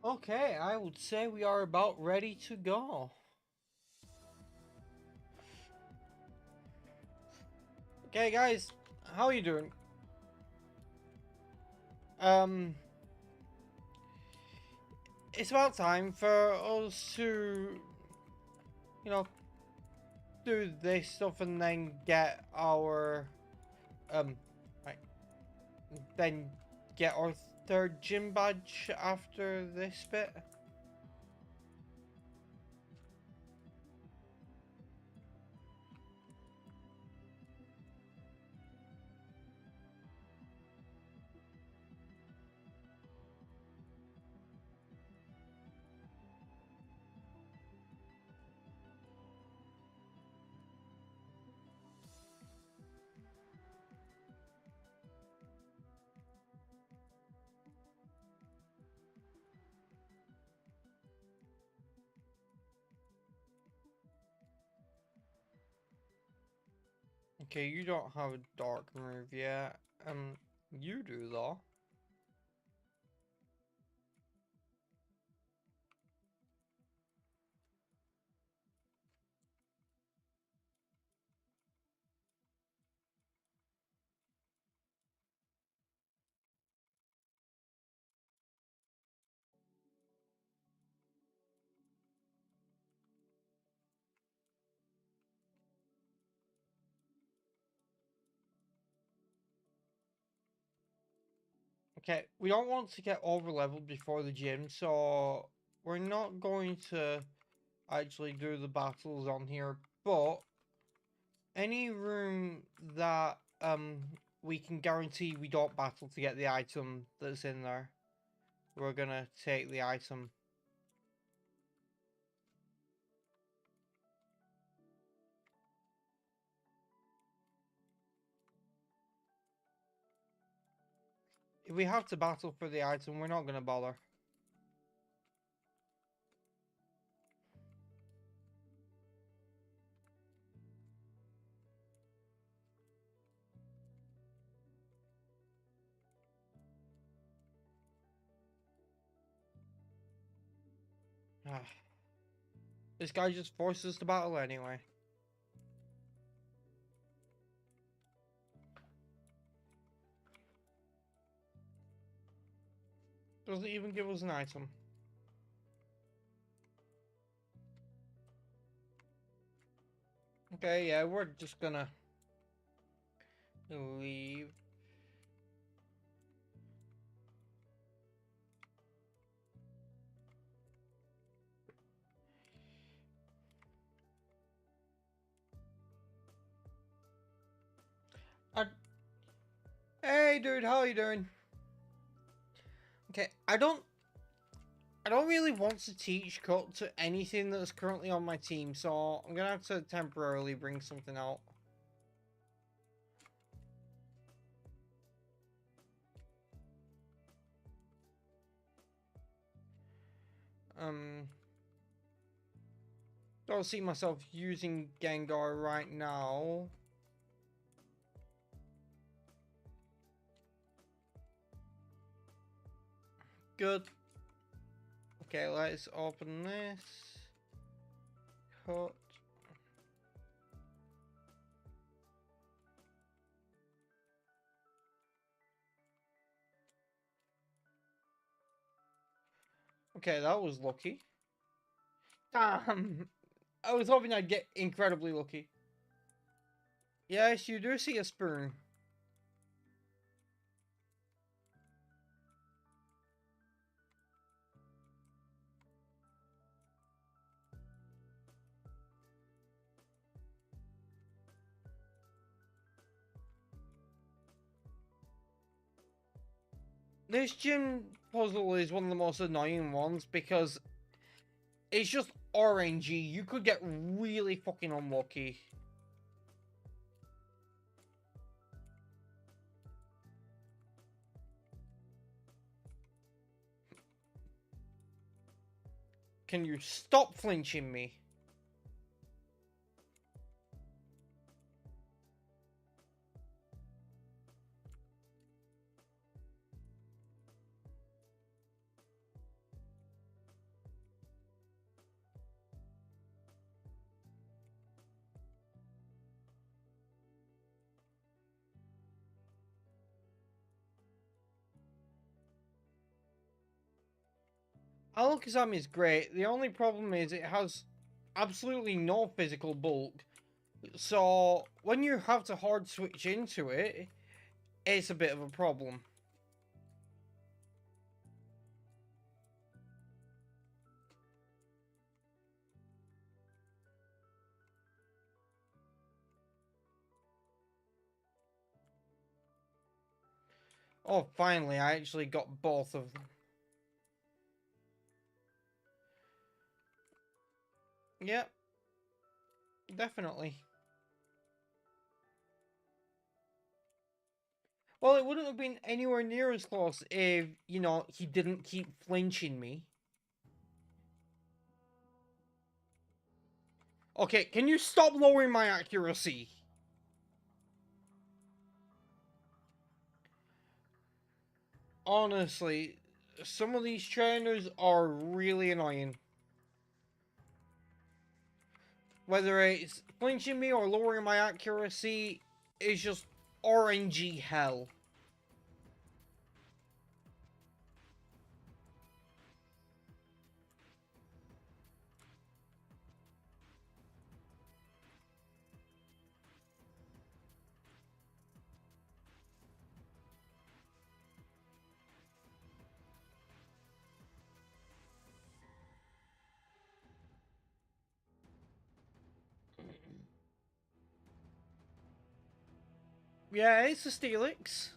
Okay, I would say we are about ready to go. Okay, guys, how are you doing? Um, it's about time for us to, you know, do this stuff and then get our, um, right, then get our third gym badge after this bit. Okay, you don't have a dark move yet. You do though. Okay, we don't want to get over leveled before the gym, so we're not going to actually do the battles on here, but any room that we can guarantee we don't battle to get the item that's in there, we're gonna take the item. If we have to battle for the item, we're not gonna bother. This guy just forces us to battle anyway. Doesn't even give us an item. Okay, yeah, we're just gonna leave. I Hey dude, how you doing? Okay, I don't really want to teach cut to anything that's currently on my team, so I'm gonna have to temporarily bring something out. Um, don't see myself using Gengar right now. Good. Okay, let's open this. Cut. Okay, that was lucky. Damn! I was hoping I'd get incredibly lucky. Yes, you do see a spoon. This gym puzzle is one of the most annoying ones because it's just RNG. You could get really fucking unlucky. Can you stop flinching me? Alakazam is great. The only problem is it has absolutely no physical bulk. So when you have to hard switch into it, it's a bit of a problem. Oh, finally, I actually got both of them. Yep, definitely. Well, it wouldn't have been anywhere near as close if, you know, he didn't keep flinching me. Okay, can you stop lowering my accuracy? Honestly, some of these trainers are really annoying. Whether it's flinching me or lowering my accuracy, it's just RNG hell. Yeah, it's a Steelix.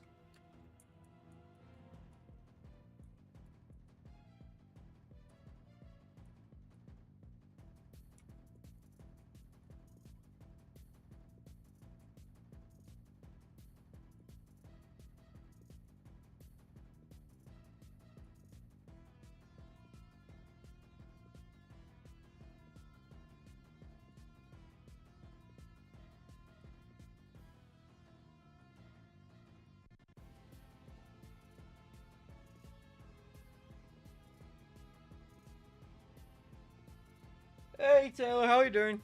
Hey Taylor, how you doing?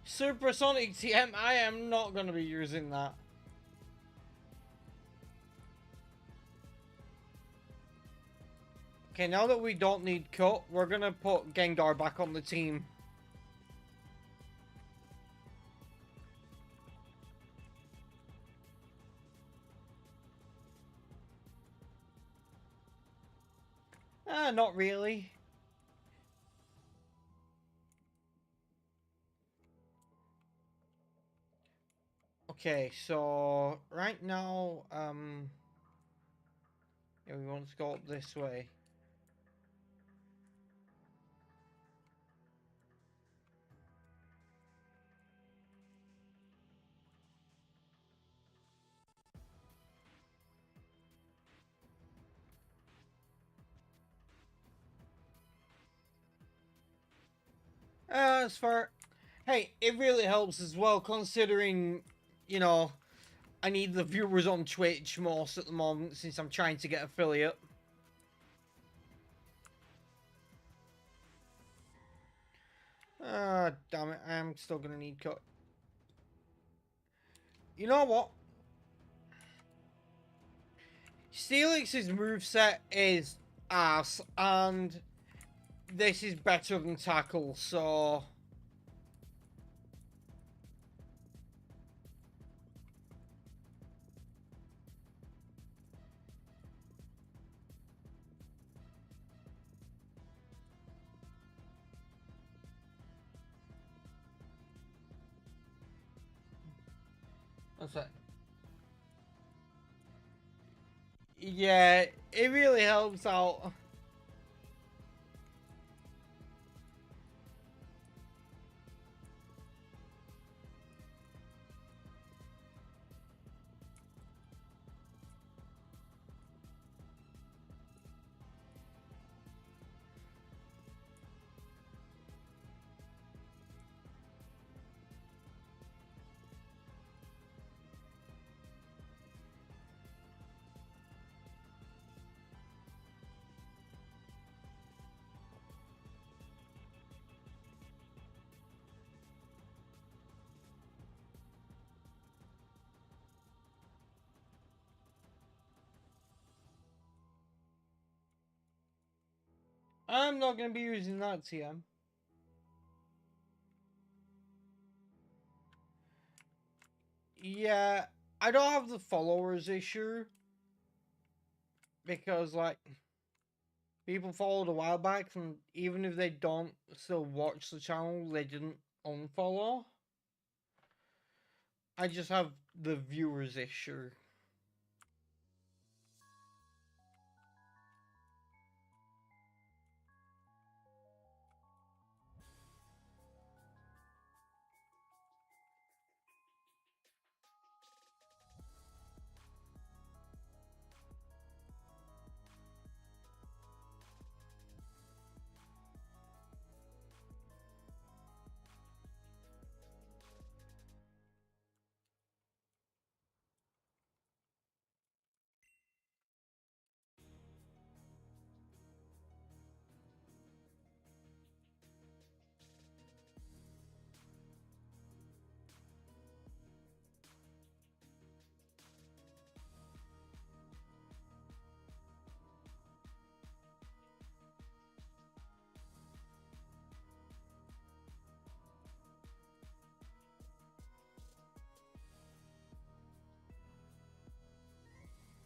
Supersonic TM, I am not going to be using that. Okay, now that we don't need cut, we're going to put Gengar back on the team. Not really. Okay, so right now, yeah, we want to go up this way. As far, hey, it really helps as well, considering, you know, I need the viewers on Twitch most at the moment since I'm trying to get affiliate. Damn it, I am still gonna need cut. You know what? Steelix's moveset is ass, and this is better than Tackle, so... What's that? Yeah, it really helps out. I'm not going to be using that TM. Yeah, I don't have the followers issue. Because, like, people followed a while back, and even if they don't still watch the channel, they didn't unfollow. I just have the viewers issue.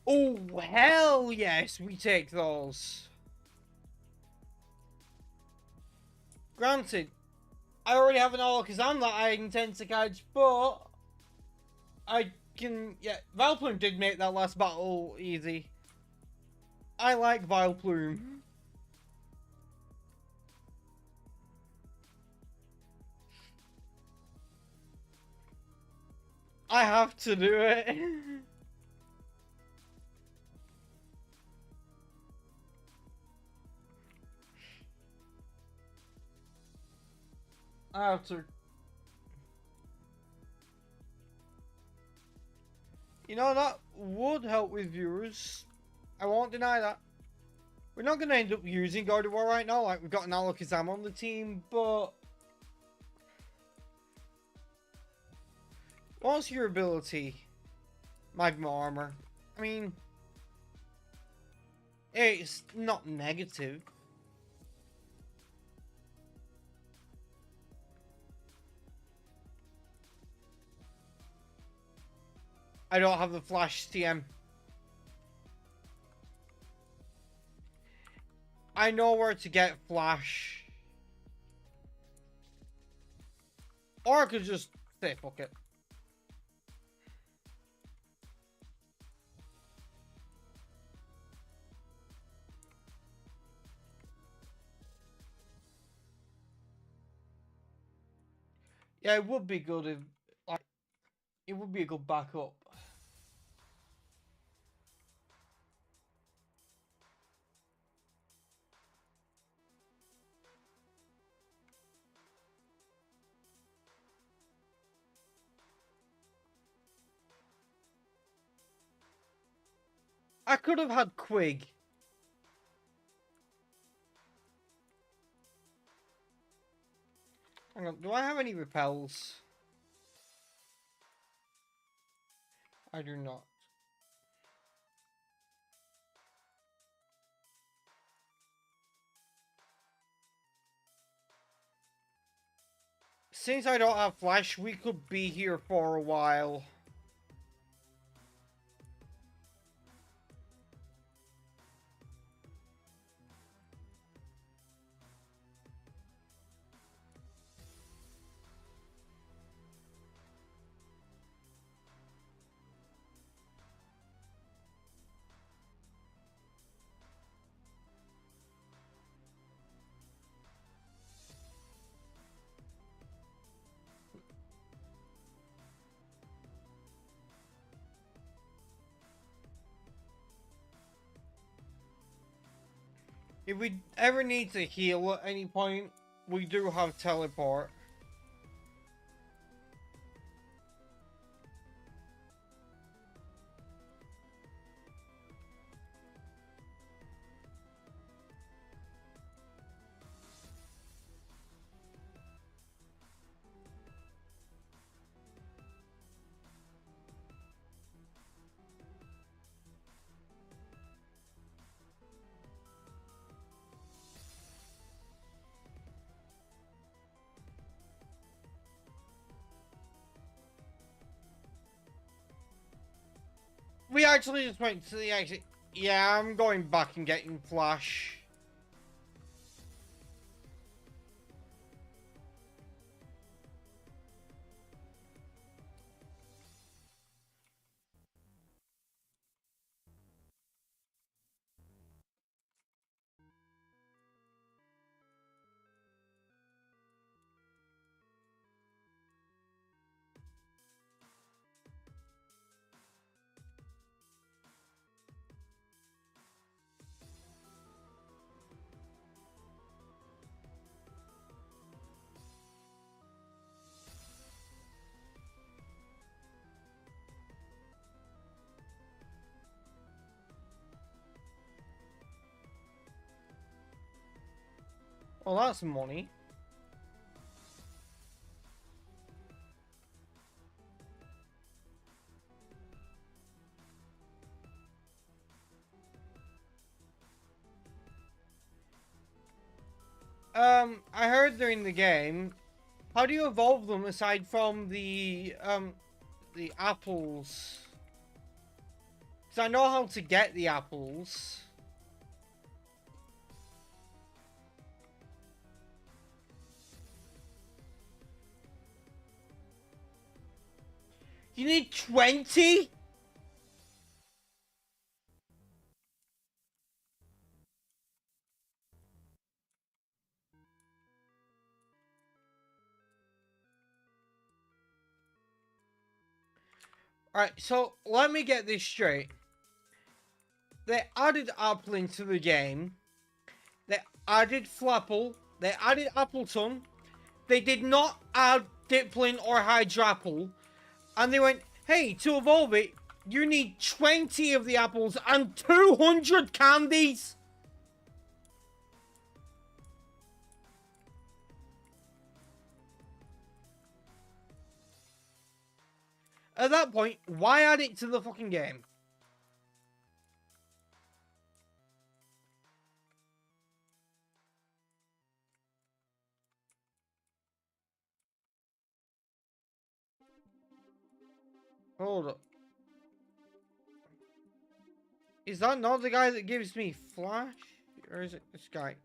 Oh, hell yes, we take those. Granted, I already have an Alakazam that I intend to catch, but I can... Yeah, Vileplume did make that last battle easy. I like Vileplume. I have to do it. I have to. You know, that would help with viewers. I won't deny that. We're not going to end up using Gardevoir right now, like we've got an Alakazam on the team, but... What's your ability? Magma Armor. I mean... It's not negative. I don't have the Flash TM. I know where to get Flash. Or I could just say fuck it. Yeah, it would be good if, like, it would be a good backup. I could have had Quig. Hang on, do I have any repels? I do not. Since I don't have Flash, we could be here for a while. If we ever need to heal at any point, we do have teleport. we actually just went to the exit. Yeah, I'm going back and getting Flash. Well, that's money. I heard during the game, how do you evolve them aside from the apples? Because I know how to get the apples. You need 20? Alright, so let me get this straight. They added apple into the game. They added Flapple. They added Appleton. They did not add Dipplin or Hydrapple. And they went, hey, to evolve it, you need 20 of the apples and 200 candies. At that point, why add it to the fucking game? Hold up. Is that not the guy that gives me Flash? Or is it this guy?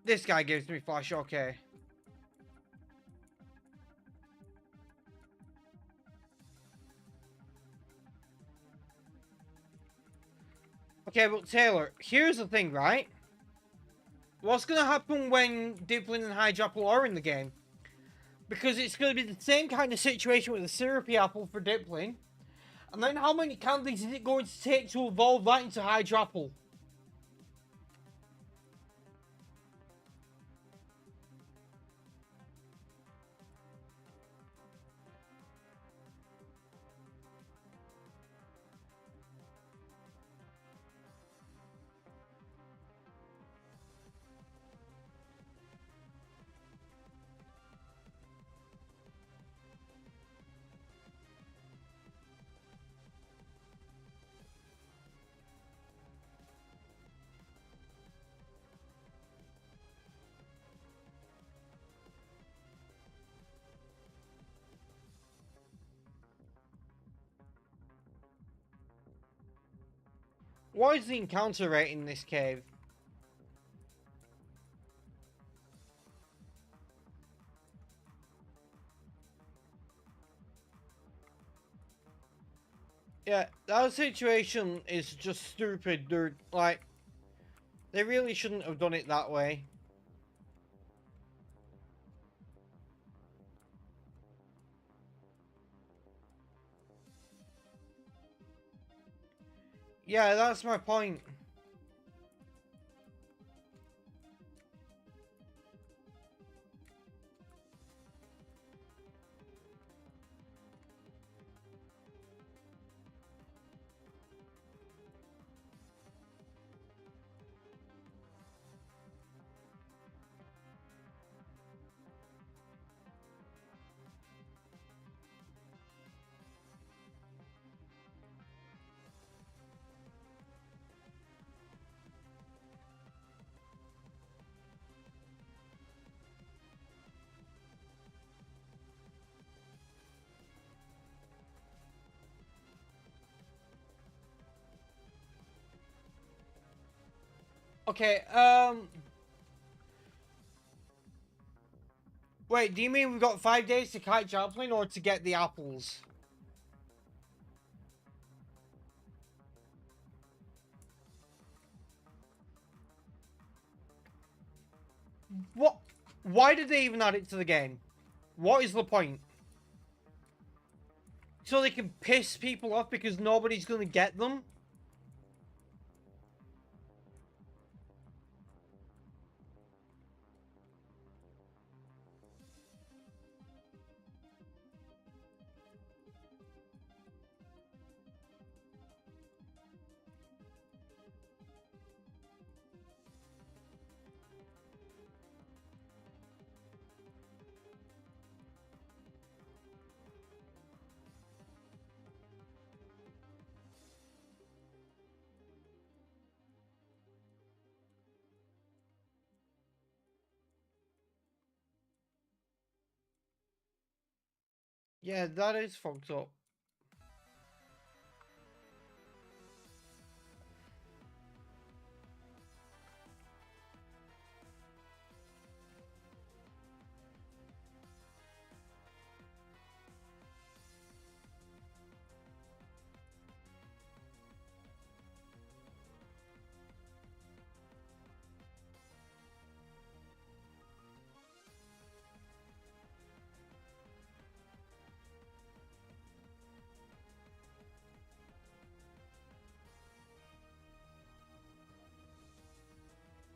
This guy gives me Flash, okay. Okay, but Taylor, here's the thing, right? What's gonna happen when Dipplin and Hydrapple are in the game? Because it's gonna be the same kind of situation with the Syrupy Apple for Dipplin. And then how many candies is it going to take to evolve that into Hydrapple? What is the encounter rate in this cave? Yeah, that situation is just stupid, dude. Like, they really shouldn't have done it that way. Yeah, that's my point. Okay, wait, do you mean we've got 5 days to catch Chaplin or to get the apples? What? Why did they even add it to the game? What is the point? So they can piss people off because nobody's gonna get them? Yeah, that is fucked up.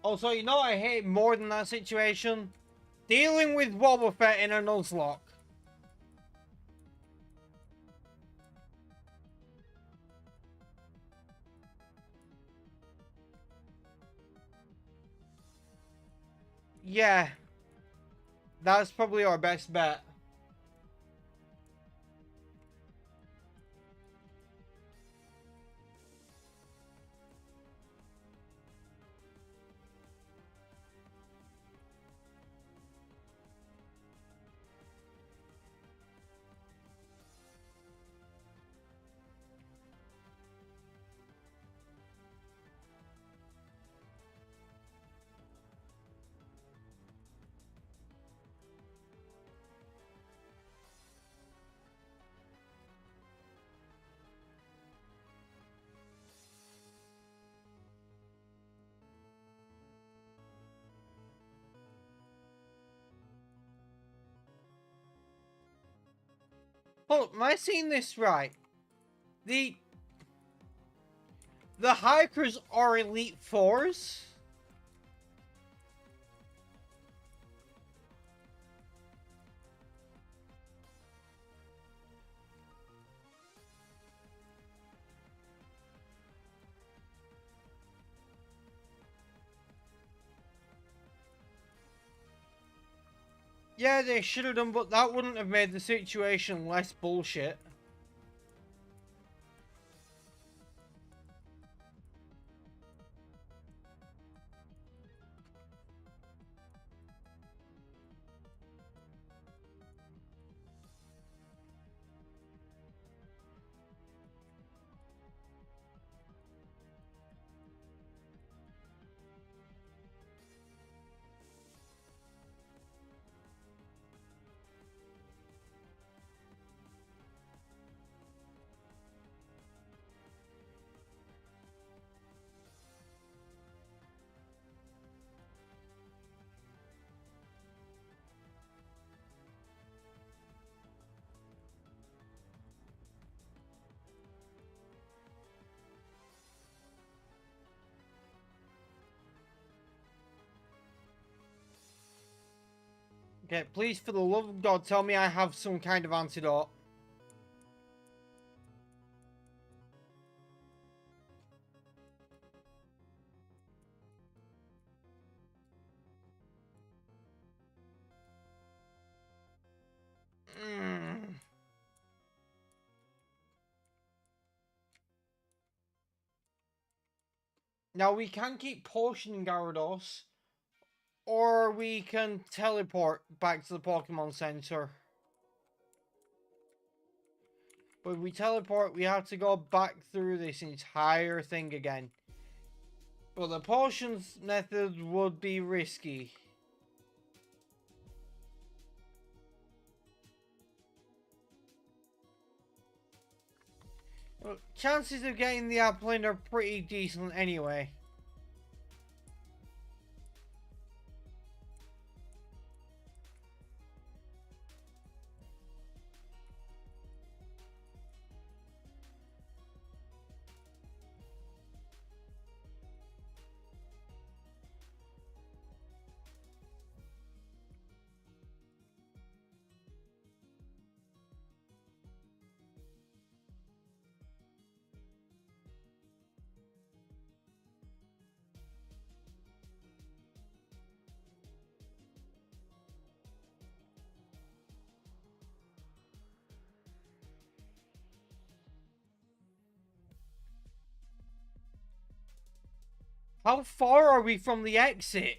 Also, you know what I hate more than that situation? Dealing with Boba Fett in a Nuzlocke. Yeah, that's probably our best bet. Hold, am I seeing this right? The the hikers are Elite Fours? Yeah, they should have done, but that wouldn't have made the situation less bullshit. Okay, please, for the love of God, tell me I have some kind of antidote. Mm. Now, we can keep potioning Gyarados, or we can teleport back to the Pokemon Center. But if we teleport, we have to go back through this entire thing again. But the potions method would be risky. Well, chances of getting the apple in are pretty decent anyway. How far are we from the exit?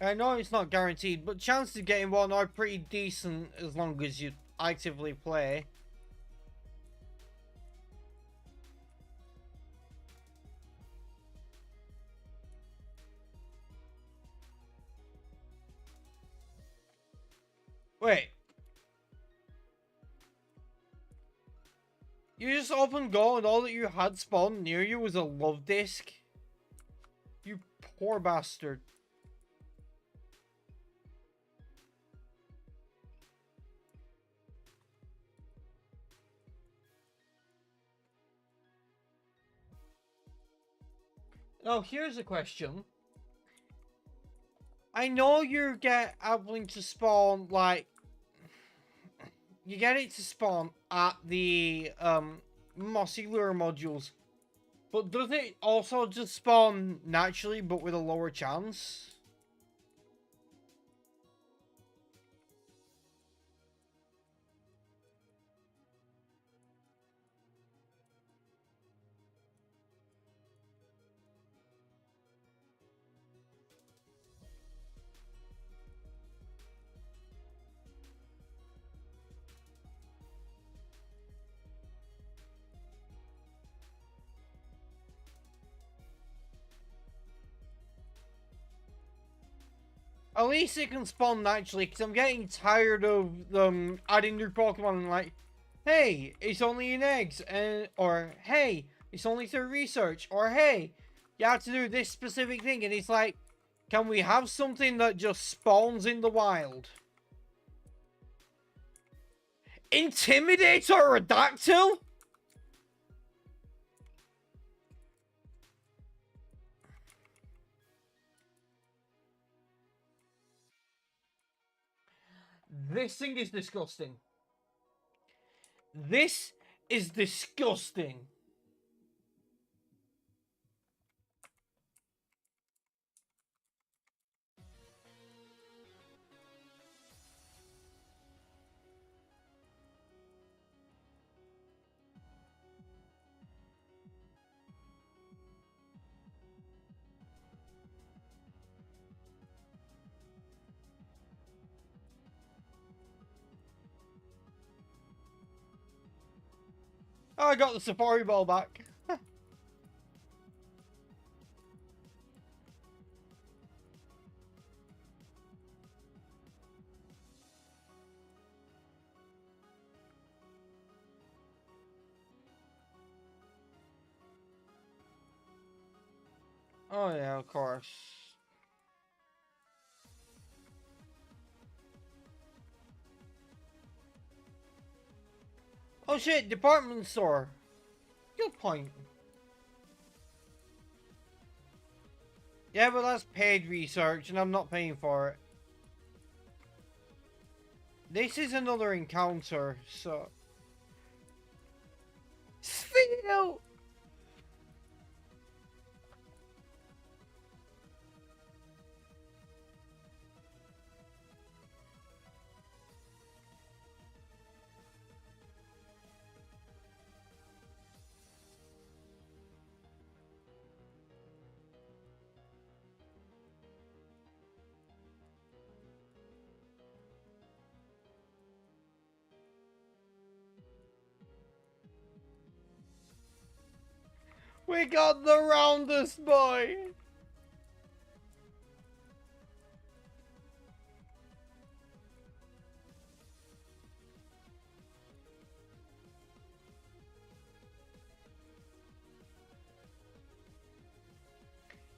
I know it's not guaranteed, but chances of getting one are pretty decent as long as you actively play. Wait. You just opened Go and all that you had spawned near you was a love disc? You poor bastard. Now, here's a question. I know you get Appling to spawn, like... You get it to spawn at the, Mossy Lure modules. But does it also just spawn naturally, but with a lower chance? At least it can spawn naturally, because I'm getting tired of adding new Pokemon and like, hey, it's only in eggs, and or hey, it's only through research, or hey, you have to do this specific thing, and it's like, can we have something that just spawns in the wild? Intimidator or a Dactyl? This thing is disgusting. This is disgusting. Oh, I got the Safari Ball back. Oh yeah, of course. Oh shit, department store. Good point. Yeah, but that's paid research, and I'm not paying for it. This is another encounter, so... Spit it out! We got the roundest boy!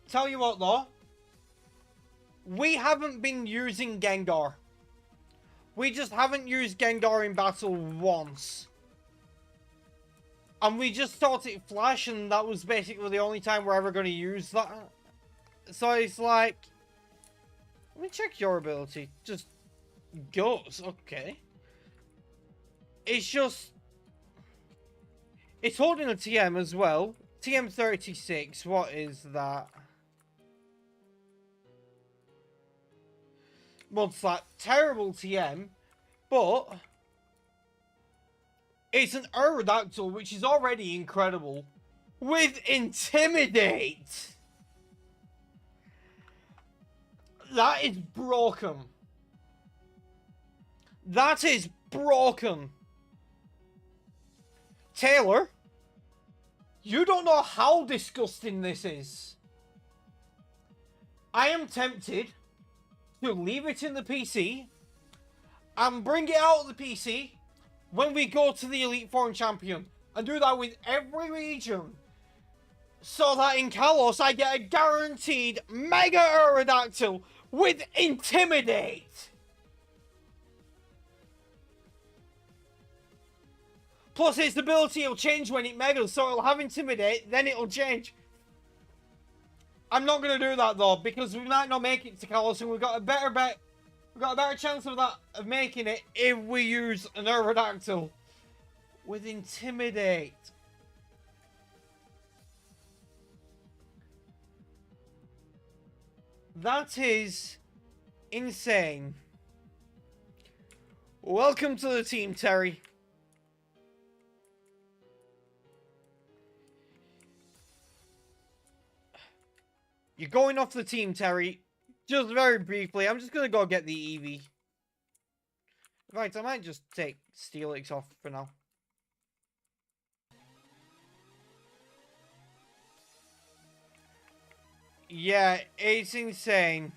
Tell you what though, we haven't been using Gengar. We just haven't used Gengar in battle once. And we just taught it Flash, and that was basically the only time we're ever going to use that. So it's like... Let me check your ability. Just goes, okay. It's just... It's holding a TM as well. TM 36, what is that? Mudslap, terrible TM, but it's an Aerodactyl, which is already incredible, with Intimidate. That is broken. That is broken. Taylor, you don't know how disgusting this is. I am tempted to leave it in the PC and bring it out of the PC when we go to the Elite Four and Champion, and do that with every region, so that in Kalos I get a guaranteed Mega Aerodactyl with Intimidate. Plus its ability will change when it Megas, so it'll have Intimidate, then it'll change. I'm not going to do that though, because we might not make it to Kalos, and we've got a better bet. We've got a better chance of that, of making it, if we use an Aerodactyl with Intimidate. That is insane. Welcome to the team, Terry. You're going off the team, Terry. Just very briefly, I'm just going to go get the Eevee. In fact, I might just take Steelix off for now. Yeah, it's insane.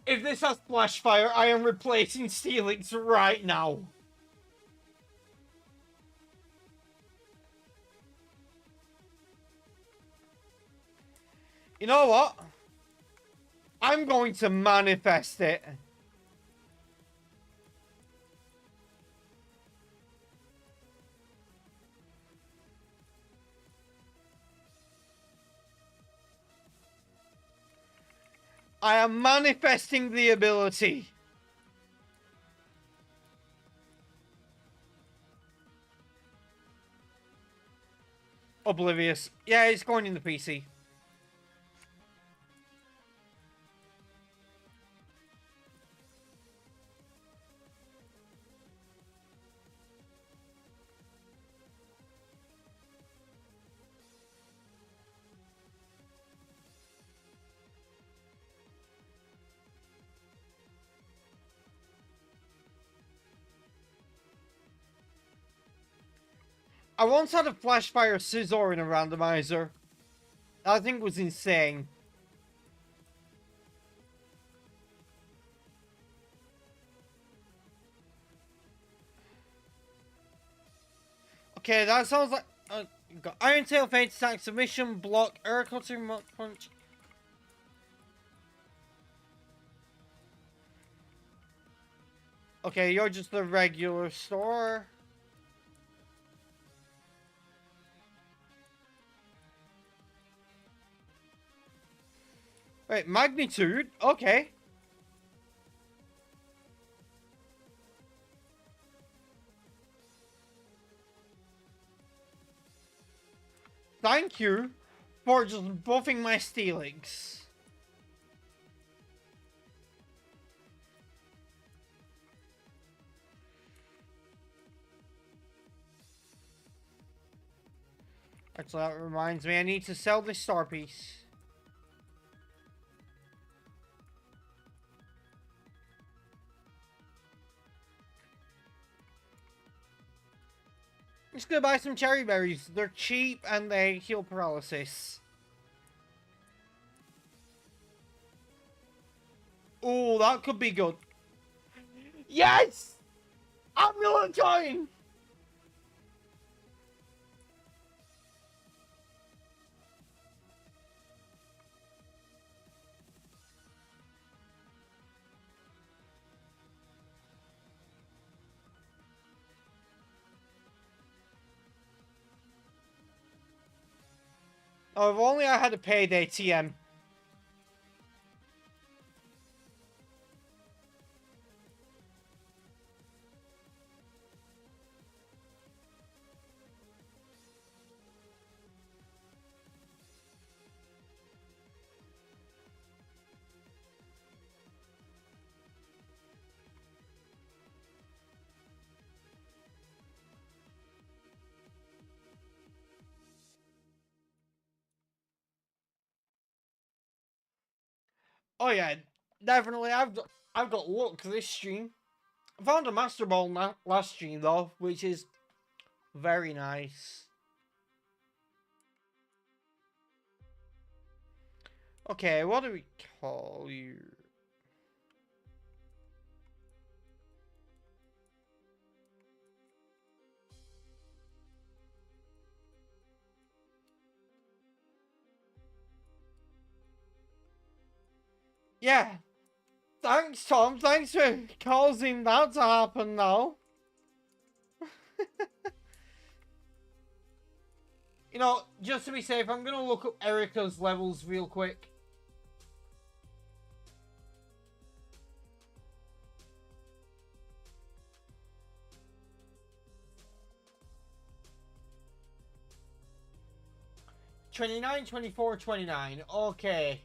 If this has Flash Fire, I am replacing Steelix right now. You know what? I'm going to manifest it. I am manifesting the ability. Oblivious. Yeah, it's going in the PC. I once had a Flash Fire Scizor in a randomizer. I think it was insane. Okay, that sounds like... got Iron Tail, Faint Attack, Submission, Block, Air Cutter, Punch. Okay, you're just the regular store. Wait, magnitude? Okay. Thank you for just buffing my Steelix. Actually, that reminds me, I need to sell this star piece. I'm just gonna buy some cherry berries. They're cheap and they heal paralysis. Oh, that could be good. Yes! Amulet coin! Oh, if only I had a payday TM. Oh yeah, definitely. I've got luck this stream. I found a Master Ball last stream though, which is very nice. Okay, what do we call you? Yeah. Thanks, Tom. Thanks for causing that to happen now. You know, just to be safe, I'm gonna look up Erica's levels real quick. $29, $24, $29. Okay.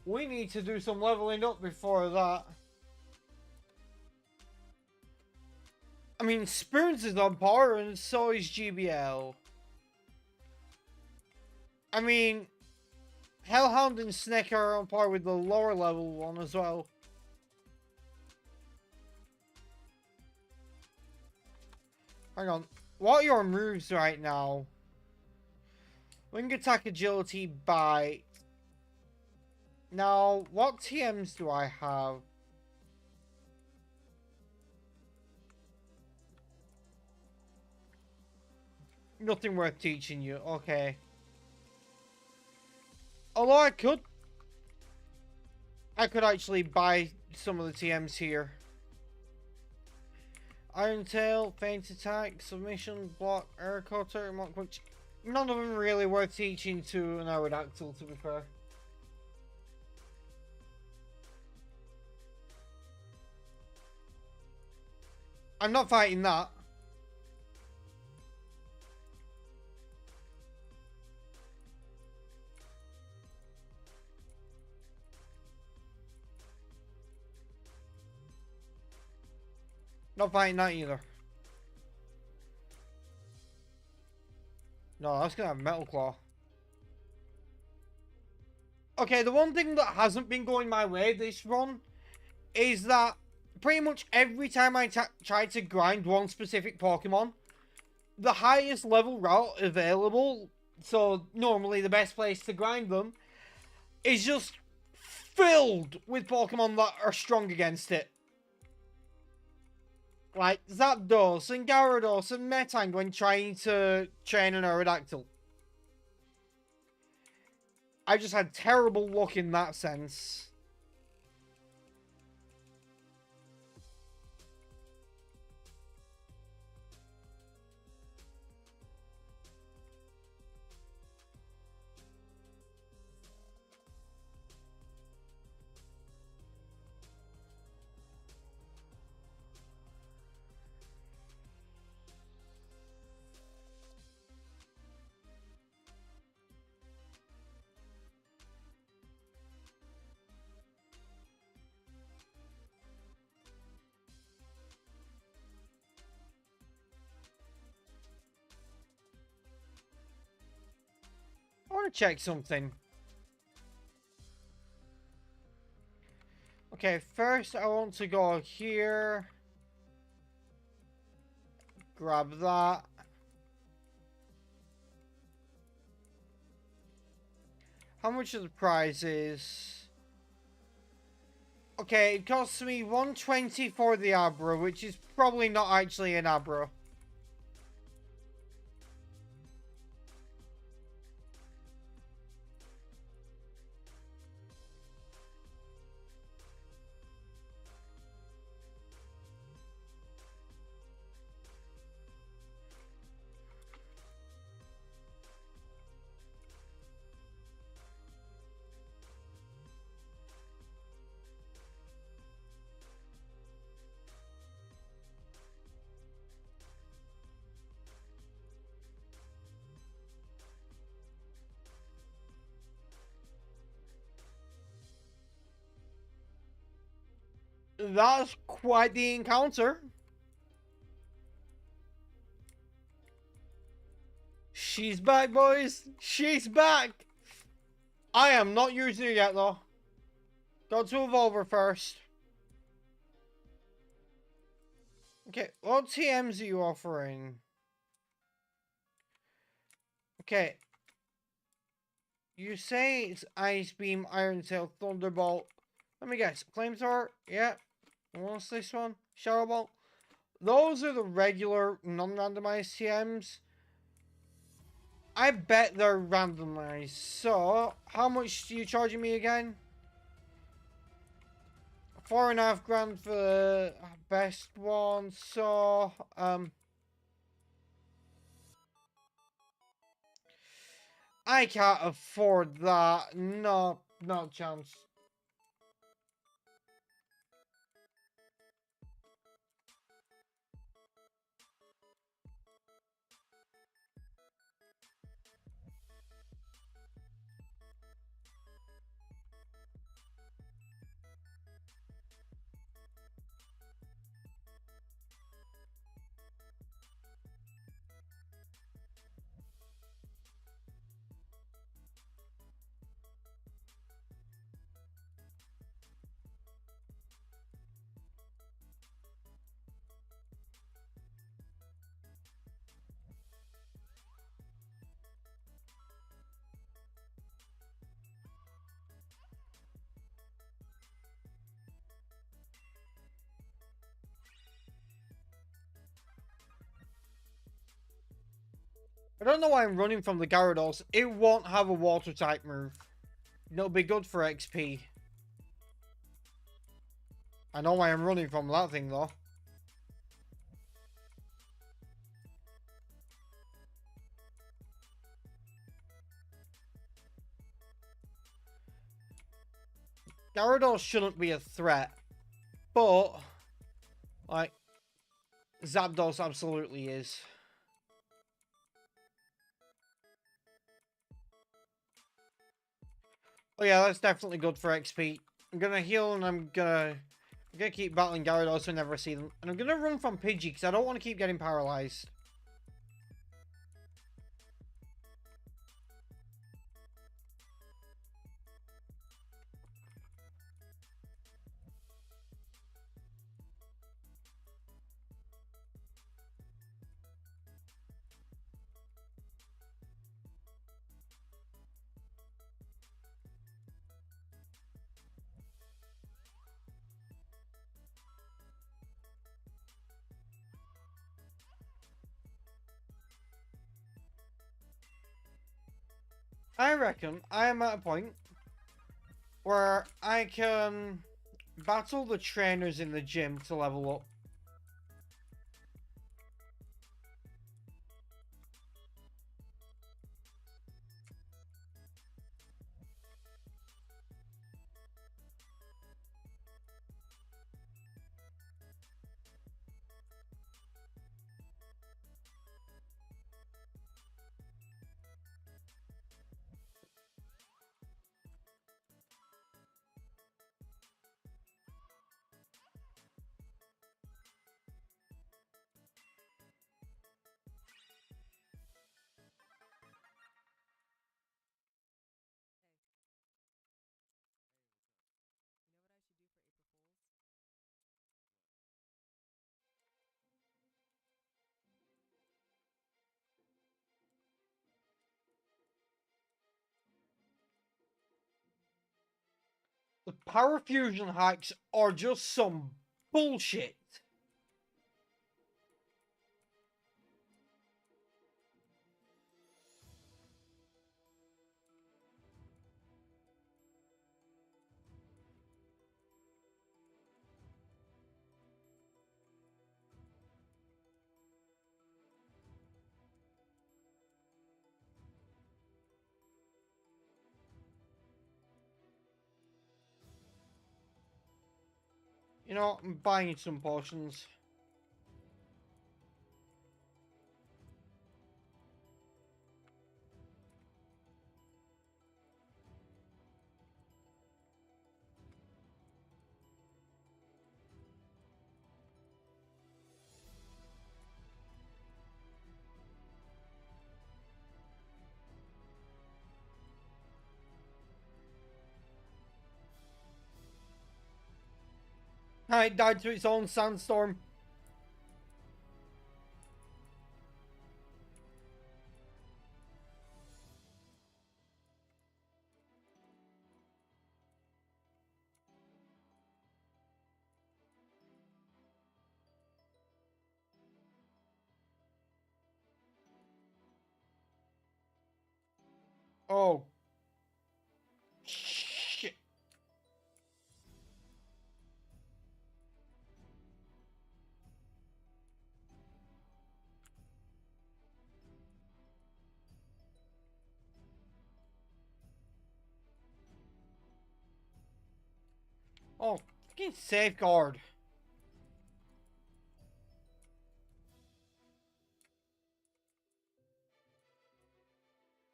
We need to do some leveling up before that. I mean, Spoons is on par and so is GBL. I mean, Hellhound and Snake are on par with the lower level one as well. Hang on. What are your moves right now? Wing attack, agility, bite. Now, what TMs do I have? Nothing worth teaching you. Okay. Although I could actually buy some of the TMs here. Iron Tail, Feint Attack, Submission, Block, Air Cutter, Mock Punch. None of them really worth teaching to an Aerodactyl, to be fair. I'm not fighting that. Not fighting that either. No, that's gonna have Metal Claw. Okay, the one thing that hasn't been going my way this run is that pretty much every time I try to grind one specific Pokemon, the highest level route available, so normally the best place to grind them, is just filled with Pokemon that are strong against it. Like Zapdos and Gyarados and Metang when trying to train an Aerodactyl. I just had terrible luck in that sense. check something. Okay, first I want to go here. Grab that. How much are the prizes? Okay, it costs me 120 for the Abra, which is probably not actually an Abra. That's quite the encounter. She's back, boys. She's back. I am not using her yet, though. Got to evolve her first. Okay, what TMs are you offering? Okay. You say it's Ice Beam, Iron Tail, Thunderbolt. Let me guess. Flamethrower? Yeah. What's this one? Shadow Bolt? Those are the regular non-randomized TMs. I bet they're randomized. So, how much are you charging me again? 4.5 grand for the best one. So, I can't afford that. No, not a chance. I don't know why I'm running from the Gyarados. It won't have a water type move. It'll be good for XP. I know why I'm running from that thing though. Gyarados shouldn't be a threat. But, like, Zapdos absolutely is. Oh yeah, that's definitely good for XP. I'm gonna heal and I'm gonna keep battling Gyarados whenever I see them. And I'm gonna run from Pidgey because I don't want to keep getting paralyzed. I reckon I am at a point where I can battle the trainers in the gym to level up. Parafusion hacks are just some bullshit. You know, I'm buying some potions. It died to its own sandstorm. Oh. Shit. Oh, fucking safeguard.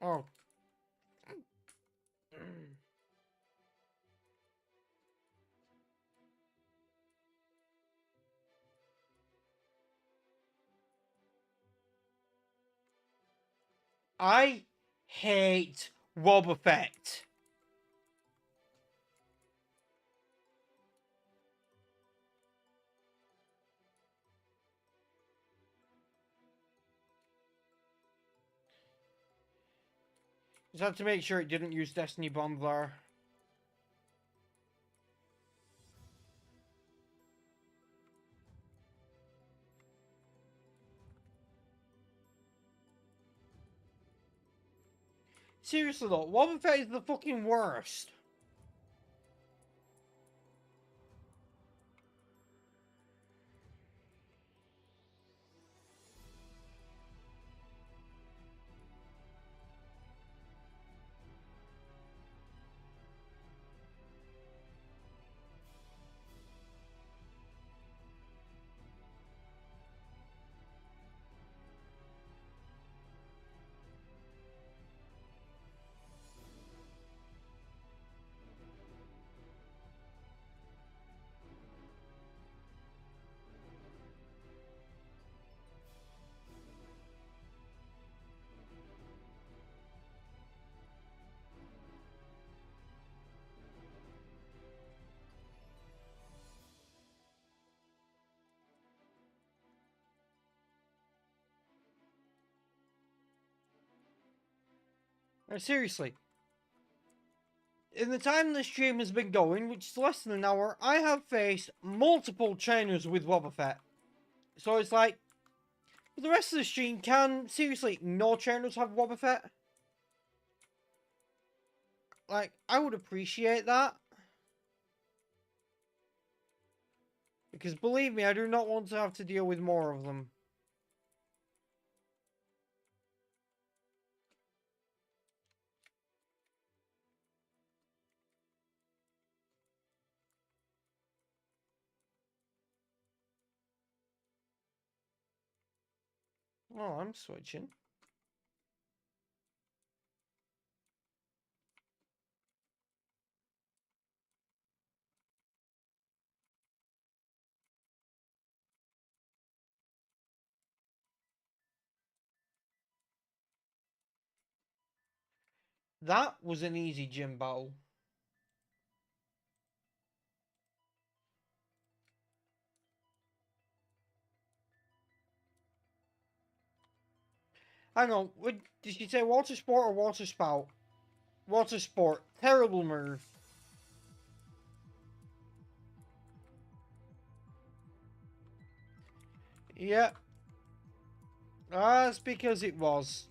Oh. I hate Wob Effect. Just had to make sure it didn't use Destiny Bomb there. Seriously though, Wob Effect is the fucking worst. No, seriously. In the time the stream has been going, which is less than an hour, I have faced multiple trainers with Wob Effect. So it's like, for the rest of the stream, can, seriously, no trainers have Wob Effect? Like, I would appreciate that. Because believe me, I do not want to have to deal with more of them. Oh, I'm switching. That was an easy gym battle. Hang on, did she say water sport or water spout? Water sport. Terrible move. Yeah. That's because it was.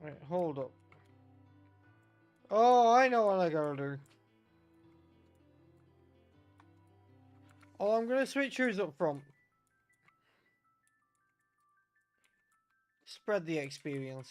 Wait, hold up. Oh, I know what I gotta do. Oh, I'm gonna switch yours up front. Spread the experience.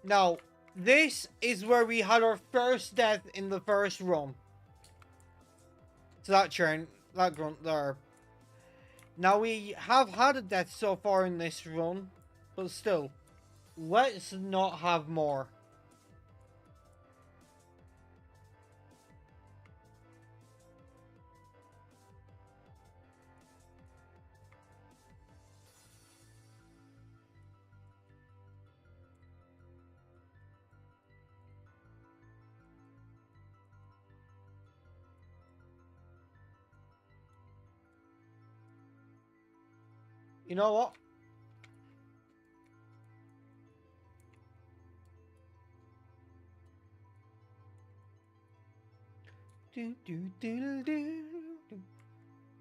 Now, this is where we had our first death in the first run. So that churn, that grunt there. Now we have had a death so far in this run, but still, let's not have more. You know what? Do do do do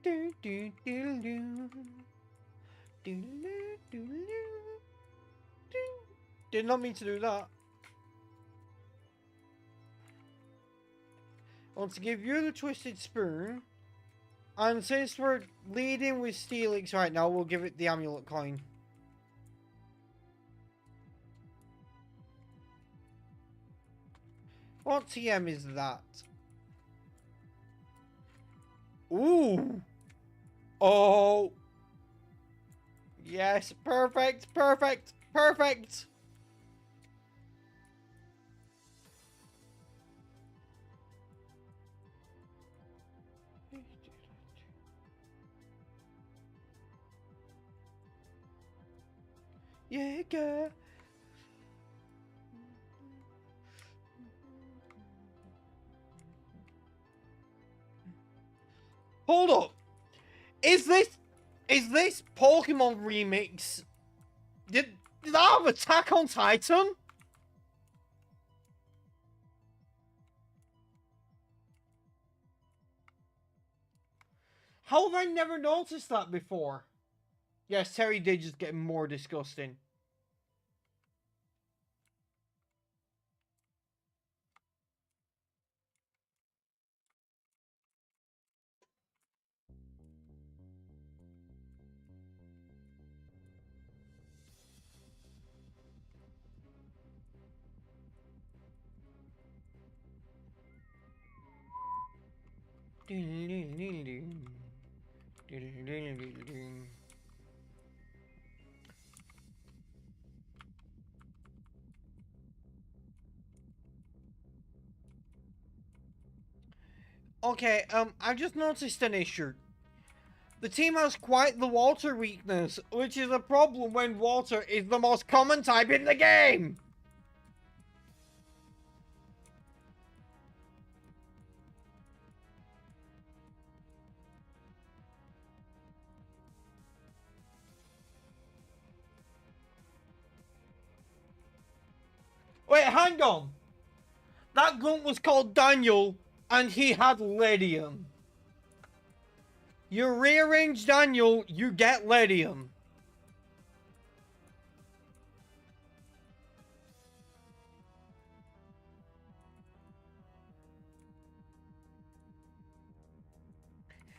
do do do do do do do do. Did not mean to do that. I want to give you the twisted spoon. And since we're leading with Steelix right now, we'll give it the amulet coin. What TM is that? Ooh. Oh. Yes, perfect, perfect, perfect. Yeah, girl. Hold up. Is this Pokemon remix? Did I have Attack on Titan? How have I never noticed that before? Yes, Terry did just get more disgusting. Okay, I've just noticed an issue. The team has quite the water weakness, which is a problem when water is the most common type in the game! Wait, hang on! That grunt was called Daniel, and he had Ledium. You rearrange Daniel, you get Ledium.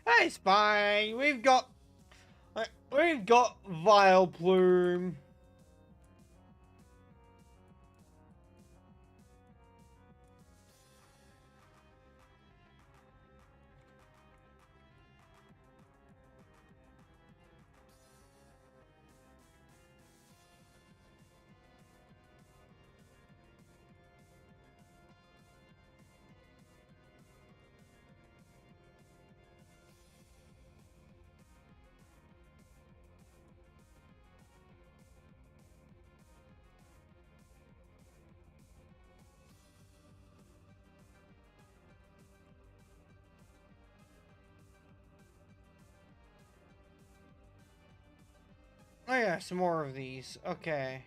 It's fine. We've got Vileplume. Oh yeah, some more of these. Okay.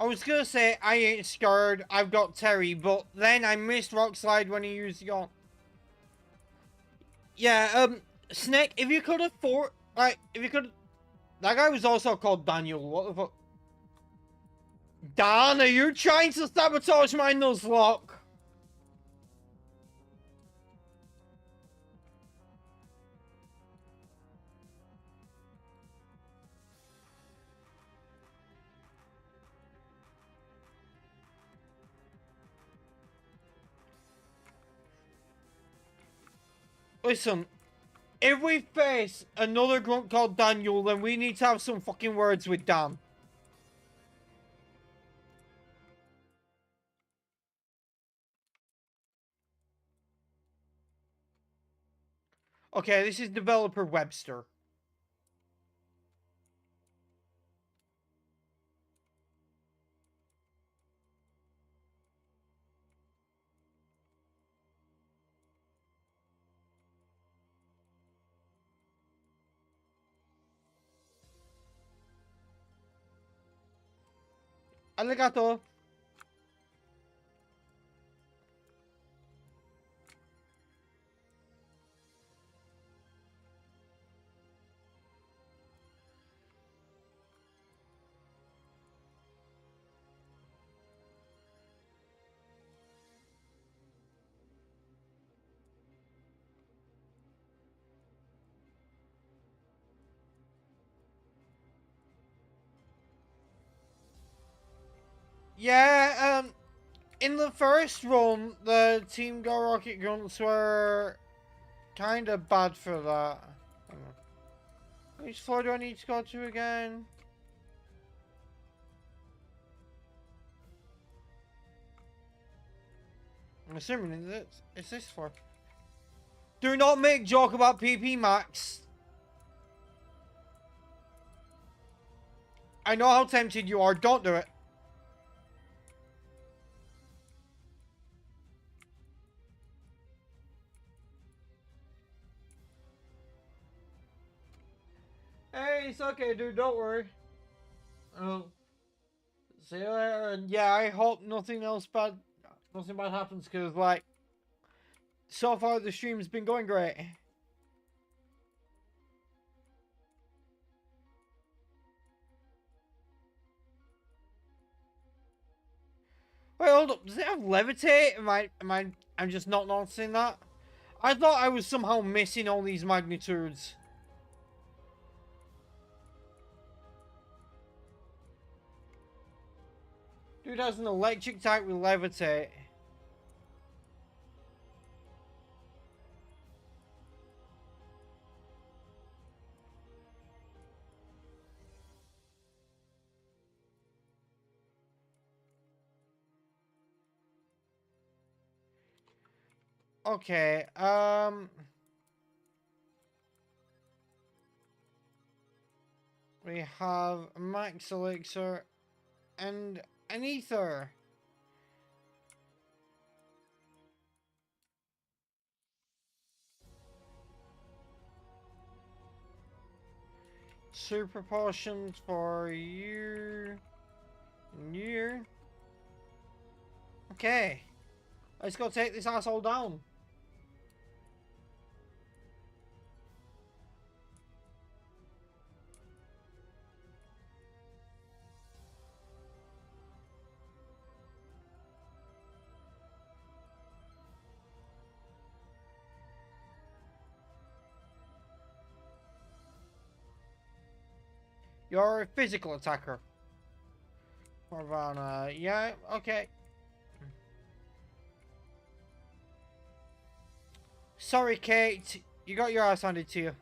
I was gonna say I ain't scared. I've got Terry, but then I missed Rock Slide when he used the gun. Yeah, Snake, if you could afford, like, if you could, that guy was also called Daniel. What the fuck? Dan, are you trying to sabotage my Nuzlocke? Listen, if we face another grunt called Daniel, then we need to have some fucking words with Dan. Okay, this is developer Webster. Arigato. Yeah, in the first run, the Team Go Rocket Grunts were kind of bad for that. Which floor do I need to go to again? I'm assuming it's this floor. Do not make joke about PP Max. I know how tempted you are. Don't do it. Hey, it's okay, dude. Don't worry. See you later. And yeah, I hope nothing bad happens, because, like, so far the stream's been going great. Wait, hold up. Does it have levitate? I'm just not noticing that? I thought I was somehow missing all these magnitudes. Dude has an electric type with levitate. Okay, we have Max Elixir and an Ether. Super potions for you. You. Okay. Let's go take this asshole down. You're a physical attacker. Ravana, yeah, okay. Sorry, Kate. You got your ass handed to you.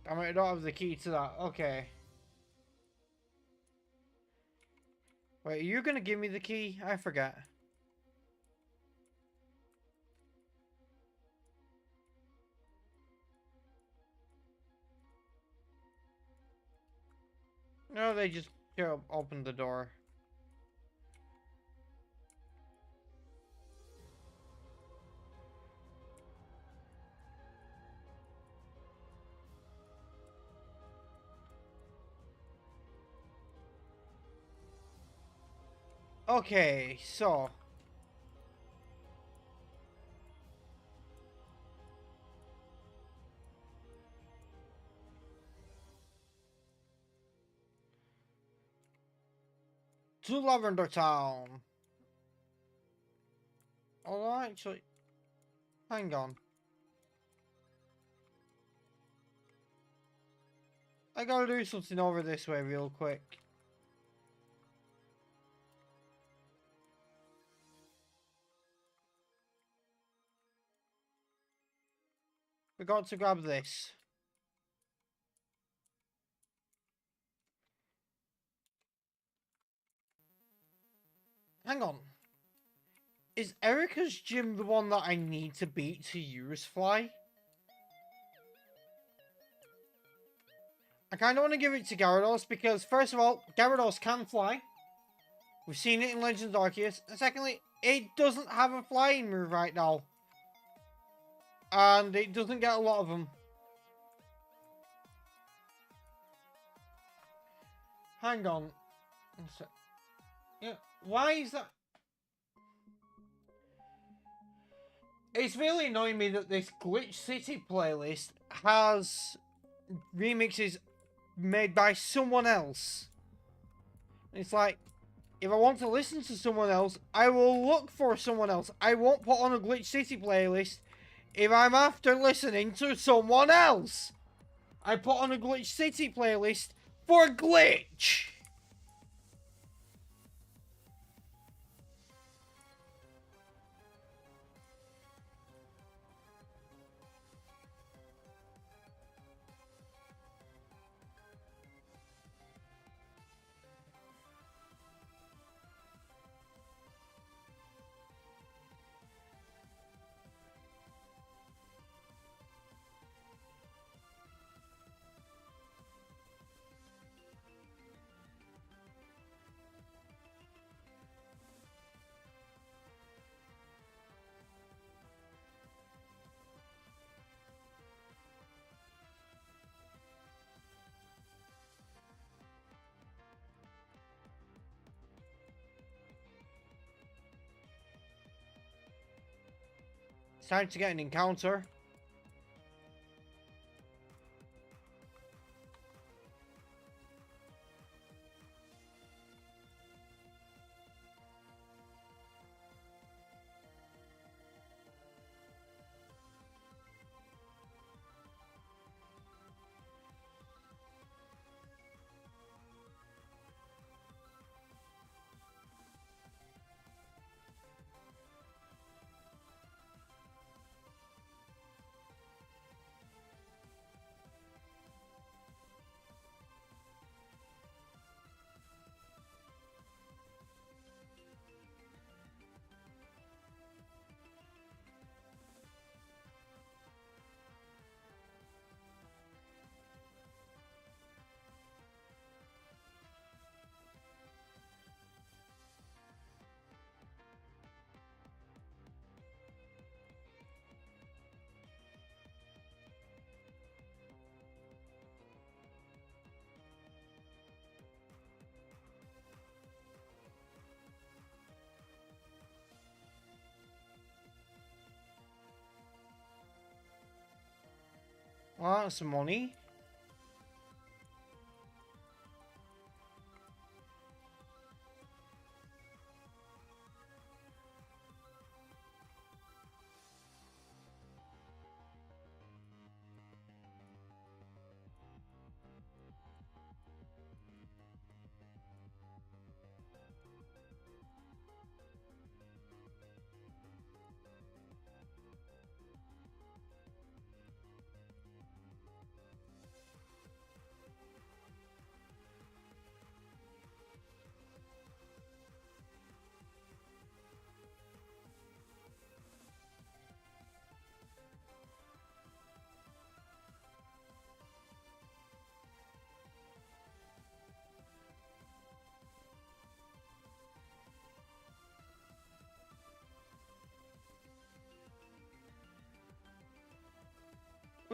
I don't have the key to that. Okay. Wait, are you gonna give me the key? I forget. No, they just opened the door. Okay, so. To Lavender Town. Oh, actually. Hang on. I gotta do something over this way real quick. We got to grab this. Hang on. Is Erica's gym the one that I need to beat to use fly? I kind of want to give it to Gyarados because, first of all, Gyarados can fly. We've seen it in Legends Arceus. And secondly, it doesn't have a flying move right now. And it doesn't get a lot of them. Hang on. Yeah, why is that? It's really annoying me that this Glitch City playlist has remixes made by someone else. It's like, if I want to listen to someone else, I will look for someone else. I won't put on a Glitch City playlist if I'm after listening to someone else. I put on a Glitch City playlist for Glitch. It's time to get an encounter. Well, that's some money.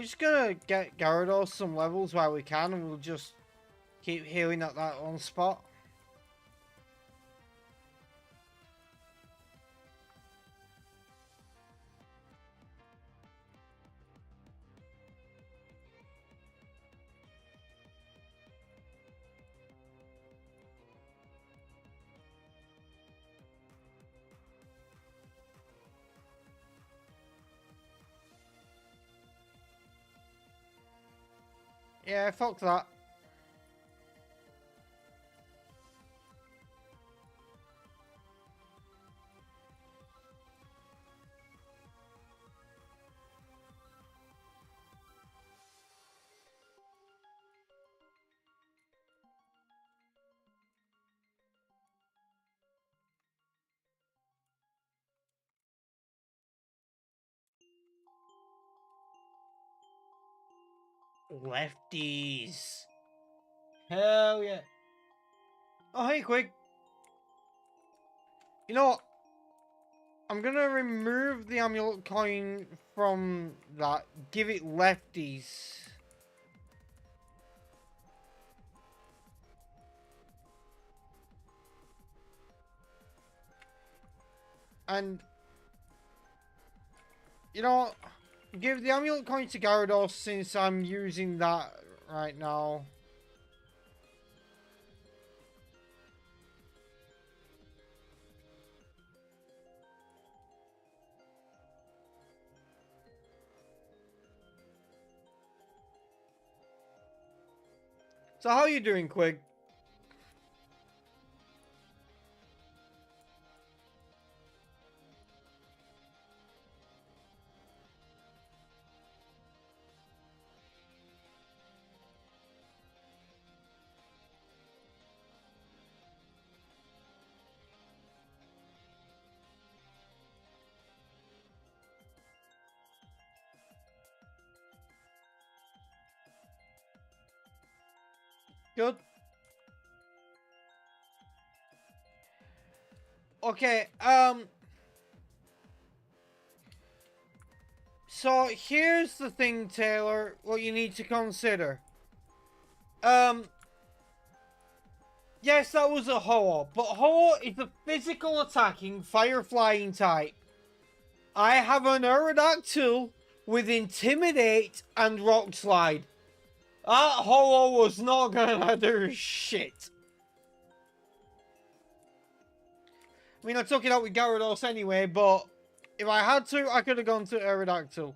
We're just gonna get Gyarados some levels while we can, and we'll just keep healing at that one spot. Yeah, fuck that. Lefties. Hell yeah. Oh, hey, quick. You know what? I'm gonna remove the amulet coin from that. Give it lefties. And, you know, give the amulet coin to Gyarados since I'm using that right now. So how are you doing, Quig? Good. Okay, so here's the thing, Taylor, what you need to consider. Um, yes, that was a Ho-Oh, but Ho-Oh is a physical attacking fire flying type. I have an Aerodactyl with Intimidate and Rock Slide. That Ho-Oh was not gonna do shit. I mean, I took it out with Gyarados anyway, but if I had to, I could have gone to Aerodactyl.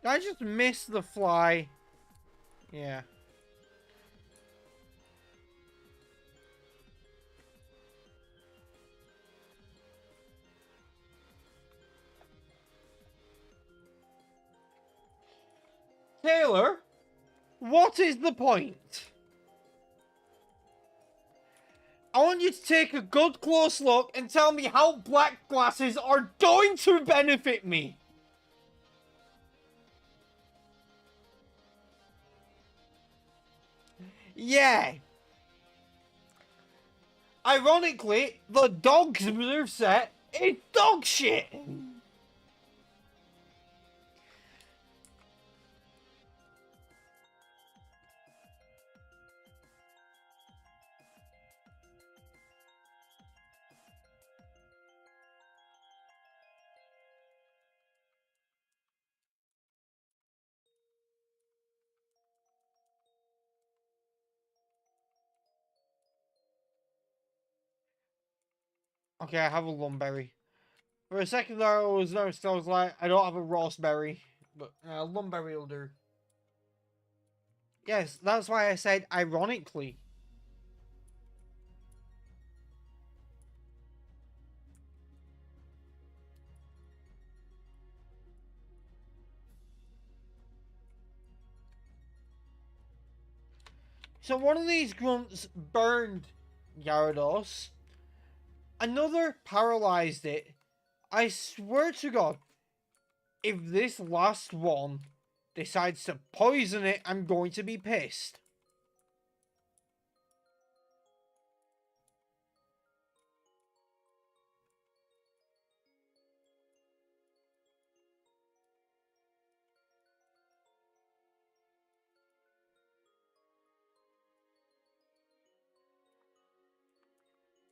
I just missed the fly. Yeah. Taylor, what is the point? I want you to take a good close look and tell me how black glasses are going to benefit me. Yeah. Ironically, the dog's moveset is dog shit. Okay, I have a Lumberry. For a second there, I was like, I don't have a raspberry, but lumberry will do. Yes, that's why I said ironically. So one of these grunts burned Gyarados. Another paralyzed it. I swear to God, if this last one decides to poison it, I'm going to be pissed.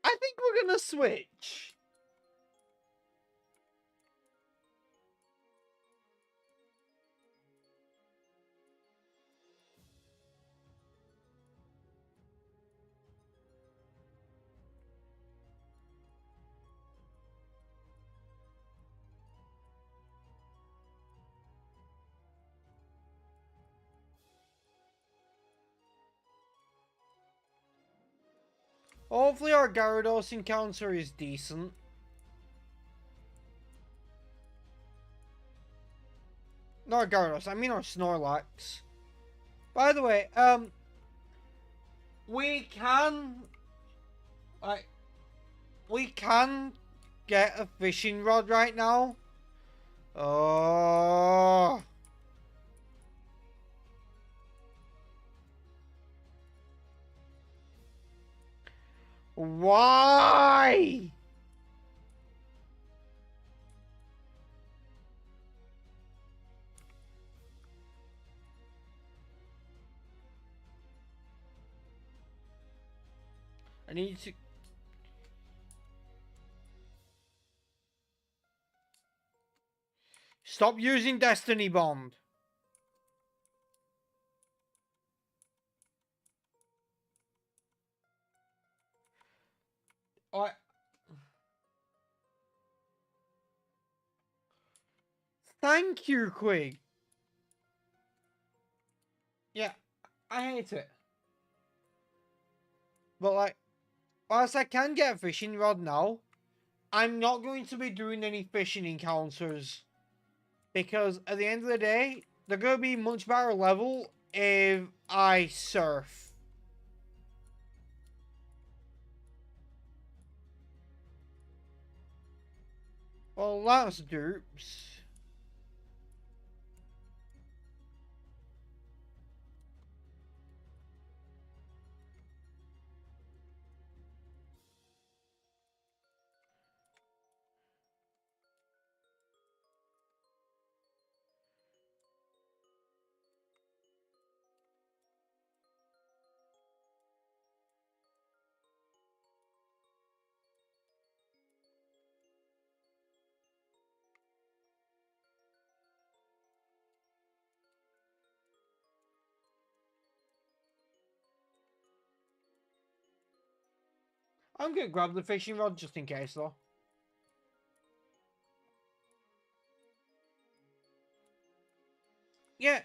I think we're gonna switch. Hopefully our Gyarados encounter is decent. Not Gyarados, I mean our Snorlax. By the way, we can, like, we can get a fishing rod right now. Oh. Why? I need to... Stop using Destiny Bond. I... Thank you, Quig. Yeah, I hate it. But like, whilst I can get a fishing rod now, I'm not going to be doing any fishing encounters. Because at the end of the day, they're going to be much better level if I surf. Well, that's dupes. I'm going to grab the fishing rod just in case, though. Yeah,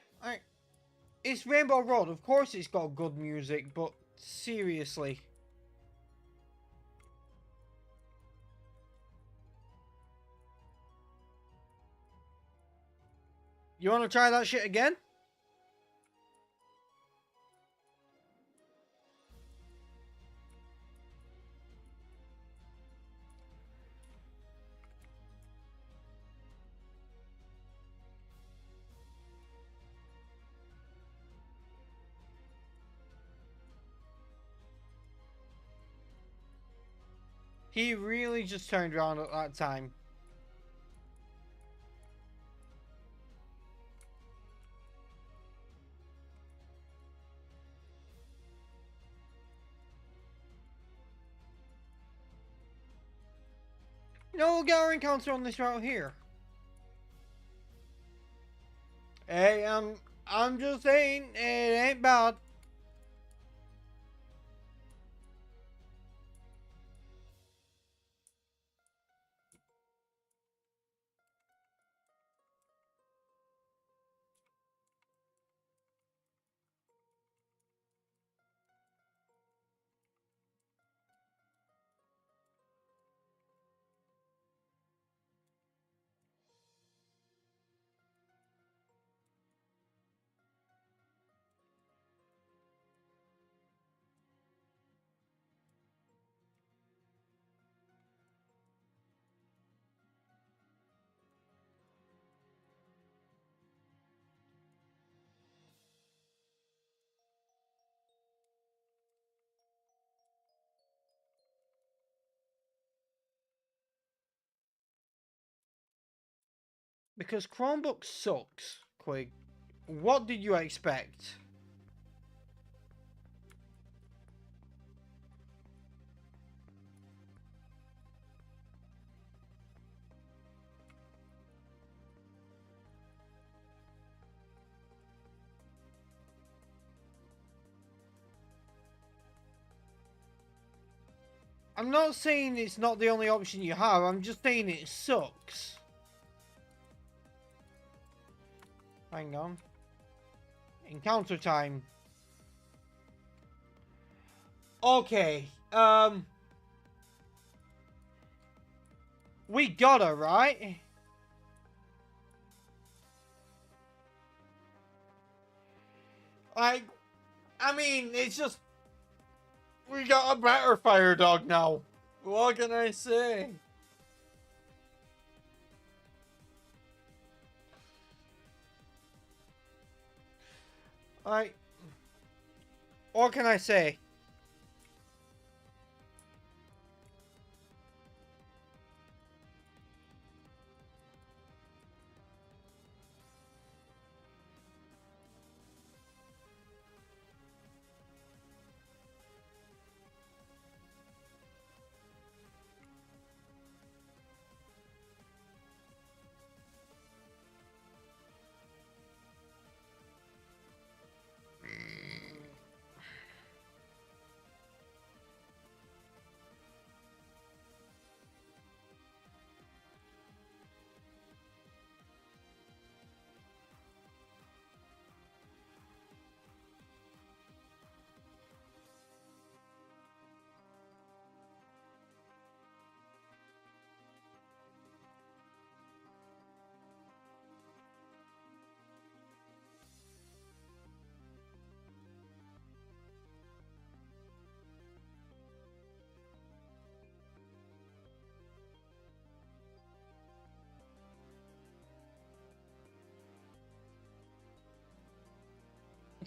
it's Rainbow Road. Of course it's got good music, but seriously. You want to try that shit again? He really just turned around at that time. You know, we'll get our encounter on this route here. Hey, I'm just saying, it ain't bad. Because Chromebook sucks, Quig. What did you expect? I'm not saying it's not the only option you have, I'm just saying it sucks. Hang on. Encounter time. Okay, we got her, right? Like, I mean, it's just... We got a better fire dog now. What can I say? What can I say?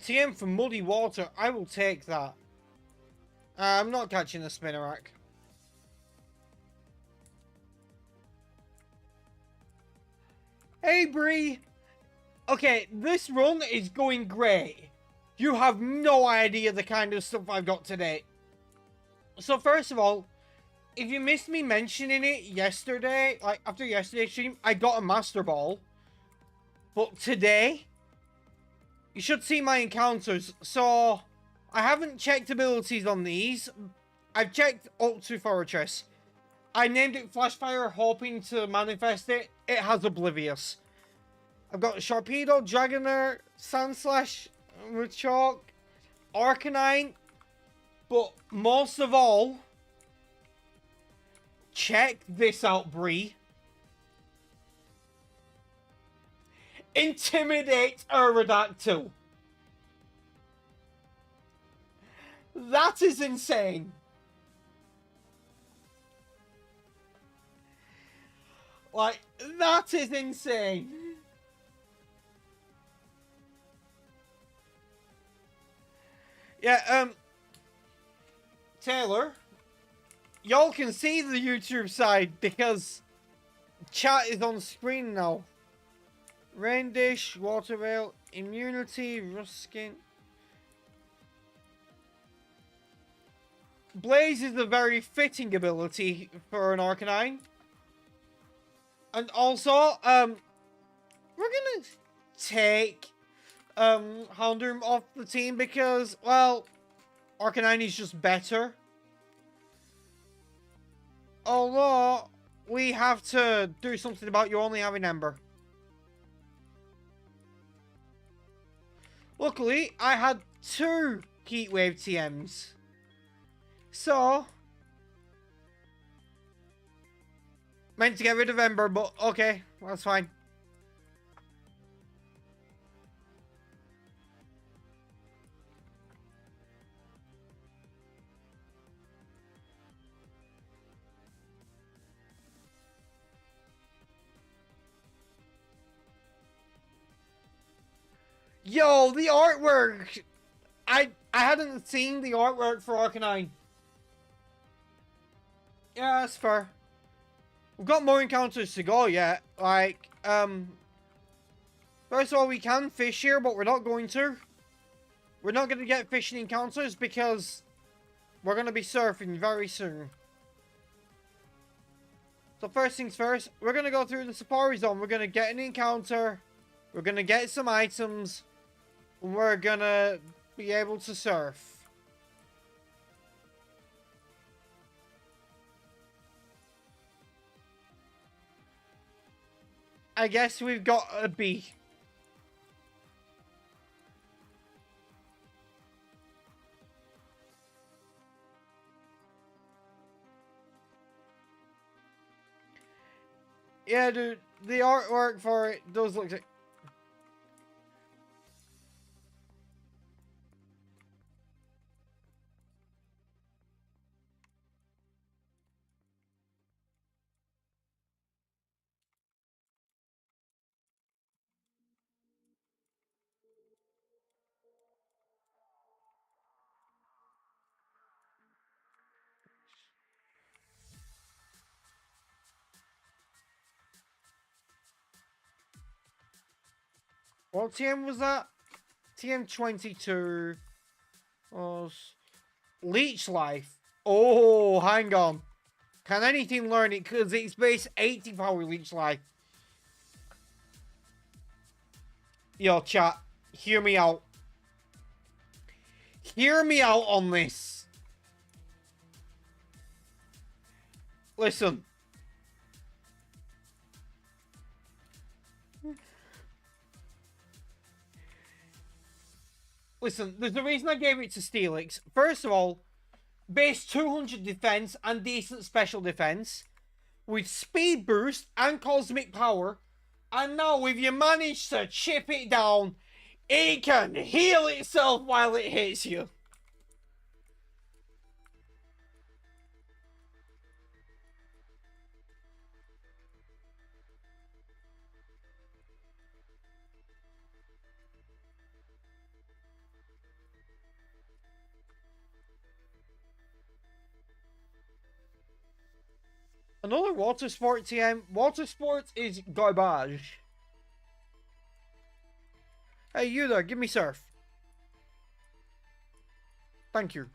TM for muddy water, I will take that. I'm not catching a Spinnerack. Hey, Bree! Okay, this run is going great. You have no idea the kind of stuff I've got today. So first of all, if you missed me mentioning it yesterday, like after yesterday's stream, I got a Master Ball. But today, you should see my encounters. So, I haven't checked abilities on these. I've checked up to Fortress. I named it Flashfire, hoping to manifest it. It has Oblivious. I've got Sharpedo, Dragonair, Sandslash, Machop, Arcanine. But most of all, check this out, Bree. Intimidate Aerodactyl. That is insane. Like, that is insane. Yeah, Taylor, y'all can see the YouTube side because chat is on screen now. Rain Dish, Water Rail, Immunity, Ruskin. Blaze is a very fitting ability for an Arcanine. And also, we're gonna take Houndoom off the team because, well, Arcanine is just better. Although, we have to do something about you only having Ember. Luckily, I had 2 Heatwave TMs. So, meant to get rid of Ember, but okay, that's fine. Yo, the artwork! I hadn't seen the artwork for Arcanine. Yeah, that's fair. We've got more encounters to go yet. Like, First of all, we can fish here, but we're not going to. We're not going to get fishing encounters because we're going to be surfing very soon. So first things first, we're going to go through the safari zone. We're going to get an encounter. We're going to get some items. And we're going to be able to surf. I guess we've got a B. Yeah, dude, the artwork for it does look like... What TM was that? TM22 was Leech Life. Oh, hang on. Can anything learn it? Because it's base 80 power Leech Life. Yo, chat. Hear me out. Hear me out on this. Listen. Listen, there's a reason I gave it to Steelix. First of all, base 200 defense and decent special defense, with speed boost and cosmic power, and now if you manage to chip it down, it can heal itself while it hits you. Another water sport TM. Water sports is garbage. Hey, you there, give me surf. Thank you.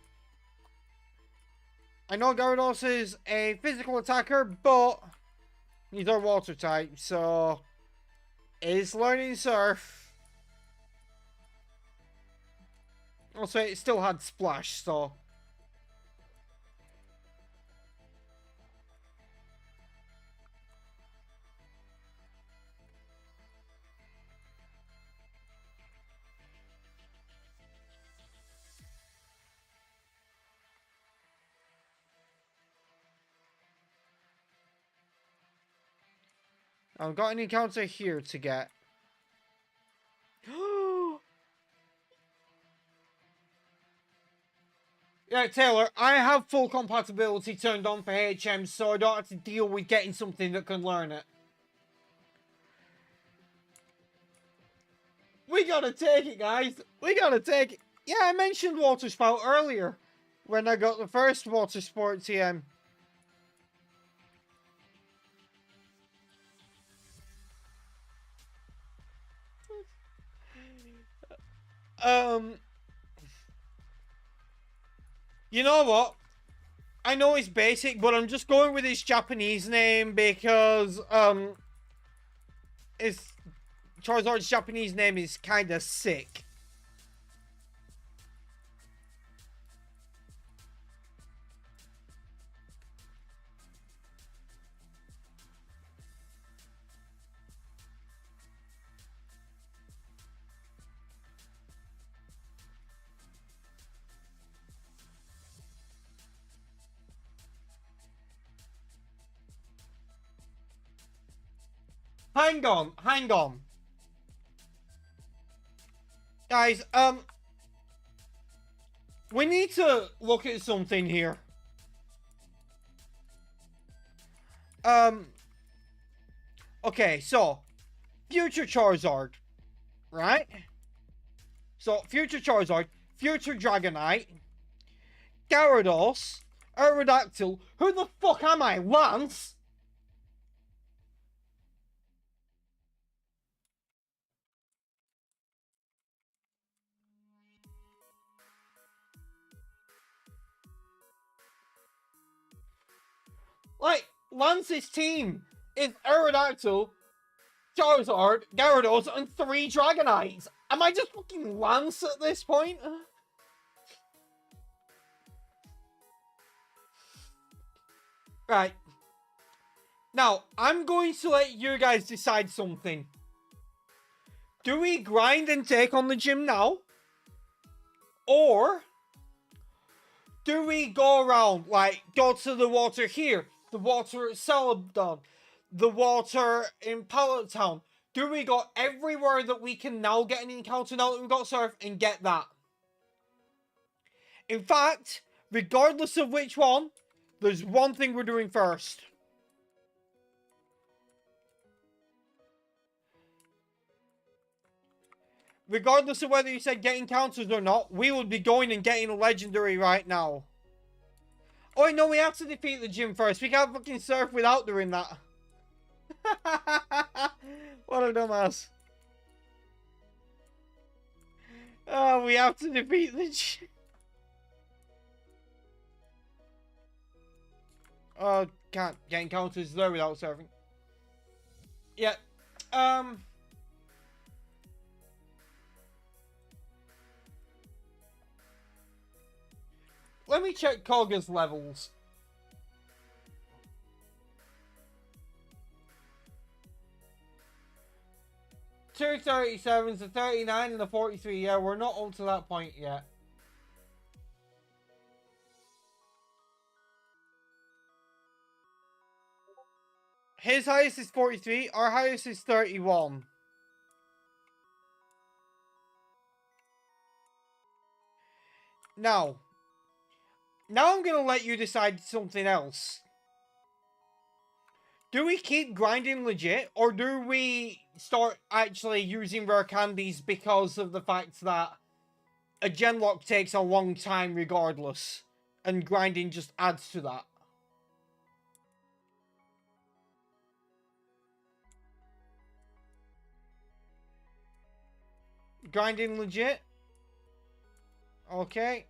I know Gyarados is a physical attacker, but he's our water type, so it's learning surf. Also, it still had splash, so... I've got an encounter here to get. Yeah, Taylor, I have full compatibility turned on for HM, so I don't have to deal with getting something that can learn it. We gotta take it, guys. We gotta take it. Yeah, I mentioned Water Spout earlier when I got the first Water Sport TM. You know what? I know it's basic, but I'm just going with his Japanese name because, it's Charizard's Japanese name is kind of sick. Hang on, hang on. Guys, we need to look at something here. Okay, so, future Charizard, right? So, future Charizard, future Dragonite, Gyarados, Aerodactyl, who the fuck am I, Lance? Lance's team is Aerodactyl, Charizard, Gyarados, and 3 Dragonites. Am I just fucking Lance at this point? Right. Now, I'm going to let you guys decide something. Do we grind and take on the gym now? Or do we go around, like, go to the water here, the water at Celadon, the water in Pallet Town? Do we go everywhere that we can now get an encounter now that we've got Surf and get that? In fact, regardless of which one, there's one thing we're doing first. Regardless of whether you said getting encounters or not, we would be going and getting a legendary right now. Oh, no, we have to defeat the gym first. We can't fucking Surf without doing that. What a dumbass. Oh, we have to defeat the gym. Oh, can't get encounters there without surfing. Yeah. Let me check Koga's levels. Two 37s, a 39, and a 43. Yeah, we're not up to that point yet. His highest is 43, our highest is 31. Now I'm gonna let you decide something else. Do we keep grinding legit, or do we start actually using rare candies because of the fact that a Genlocke takes a long time regardless, and grinding just adds to that? Grinding legit? Okay.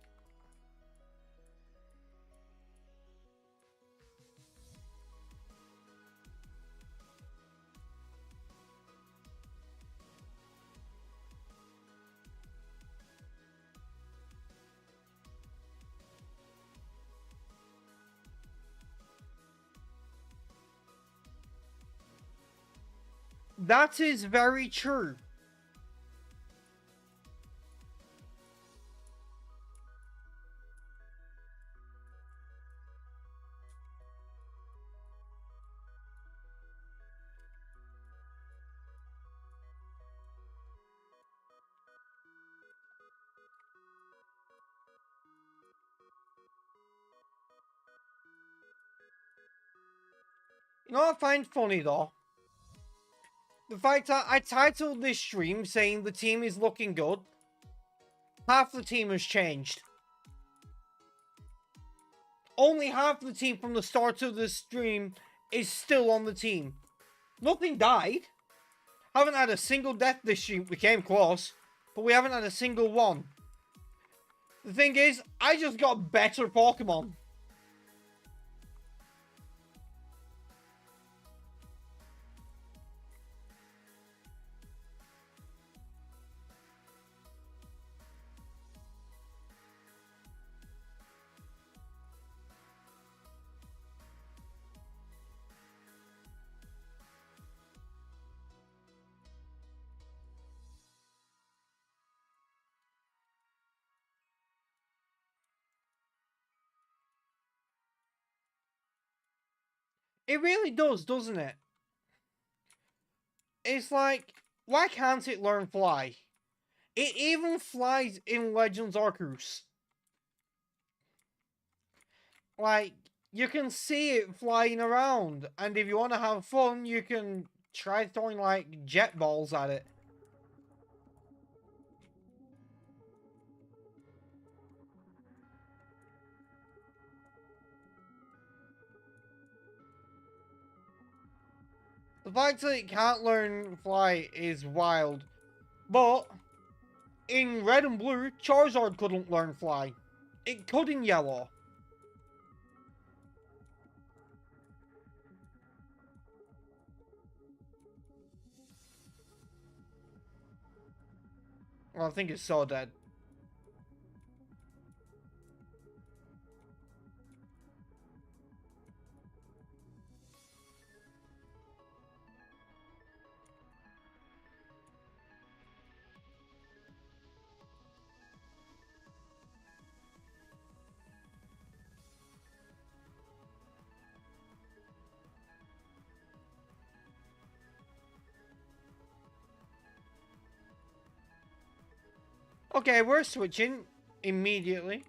That is very true. You know what I find funny though? The fact that I titled this stream saying the team is looking good. Half the team has changed. Only half the team from the start of the stream is still on the team. Nothing died. Haven't had a single death this stream. We came close, but we haven't had a single one. The thing is, I just got better Pokemon. It really does, doesn't it? It's like, why can't it learn fly? It even flies in Legends Arceus. Like, you can see it flying around, and if you want to have fun, you can try throwing, like, jet balls at it. The fact that it can't learn fly is wild. But, in Red and Blue, Charizard couldn't learn fly. It could in Yellow. Well, I think it's so dead. Okay, we're switching immediately.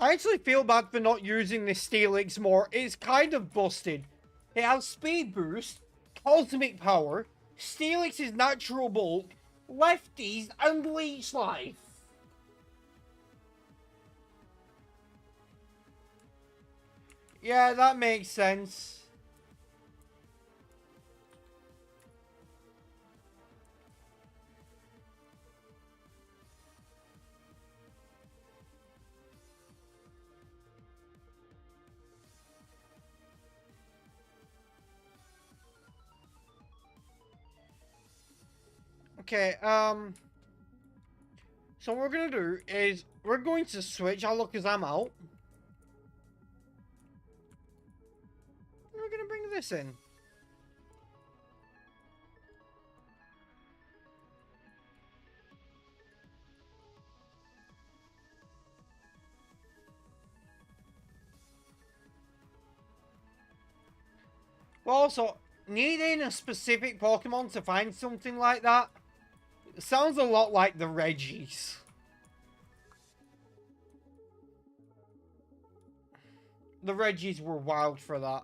I actually feel bad for not using this Steelix more. It's kind of busted. It has speed boost, cosmic power, Steelix's natural bulk, lefties, and leech life. Yeah, that makes sense. Okay, so what we're gonna do is we're going to switch. I'll look as I'm out. We're gonna bring this in. Well, also, needing a specific Pokemon to find something like that sounds a lot like the Reggies. The Reggies were wild for that.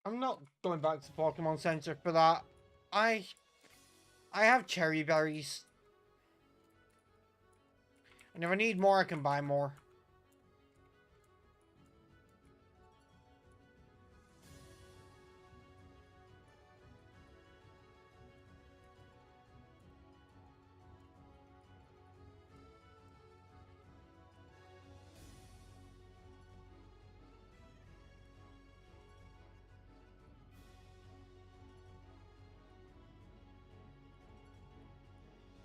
I'm not going back to Pokemon Center for that. I I have cherry berries. And if I need more, I can buy more.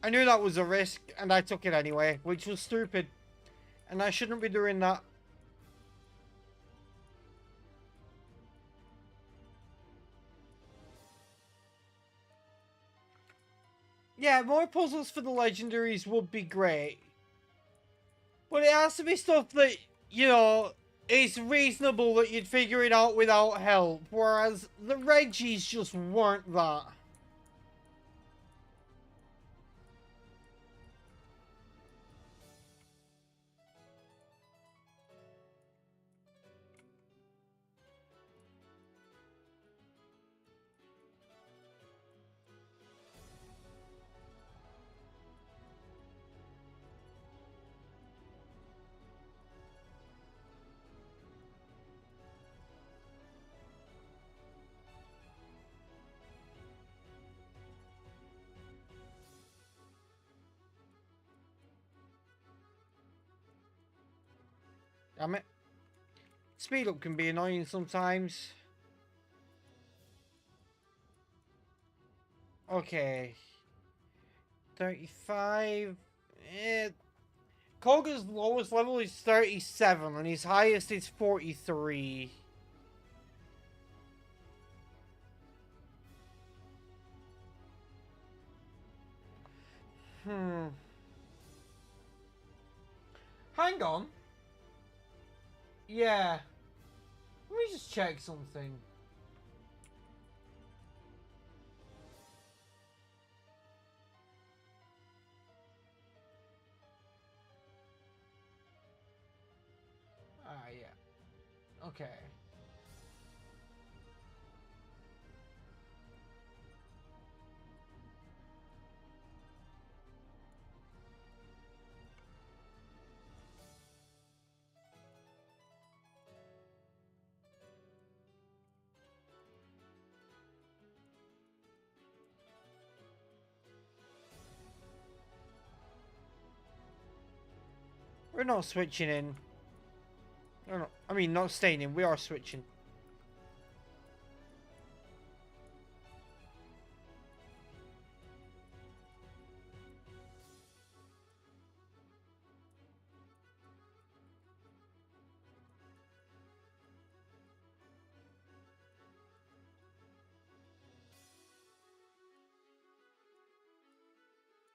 I knew that was a risk, and I took it anyway, which was stupid. And I shouldn't be doing that. Yeah, more puzzles for the legendaries would be great. But it has to be stuff that, you know, it's reasonable that you'd figure it out without help. Whereas the Reggies just weren't that. Damn it. Speed up can be annoying sometimes. Okay. 35. Koga's lowest level is 37 and his highest is 43. Hang on. Yeah. Let me just check something. Ah, yeah. Okay. We're not switching in. No, I mean, not staying in. We are switching.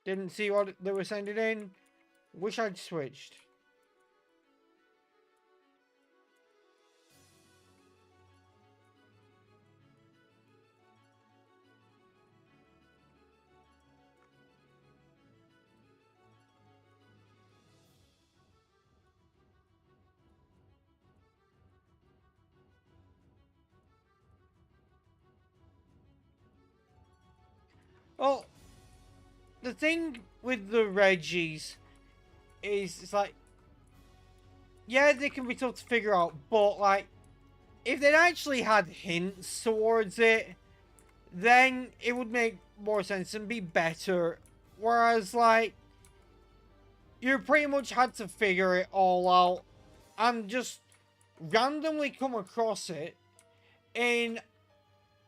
Didn't see what they were sending in. Wish I'd switched. Well, the thing with the Reggies is it's like, yeah, they can be tough to figure out, but like, if they'd actually had hints towards it, then it would make more sense and be better. Whereas, like, you pretty much had to figure it all out and just randomly come across it in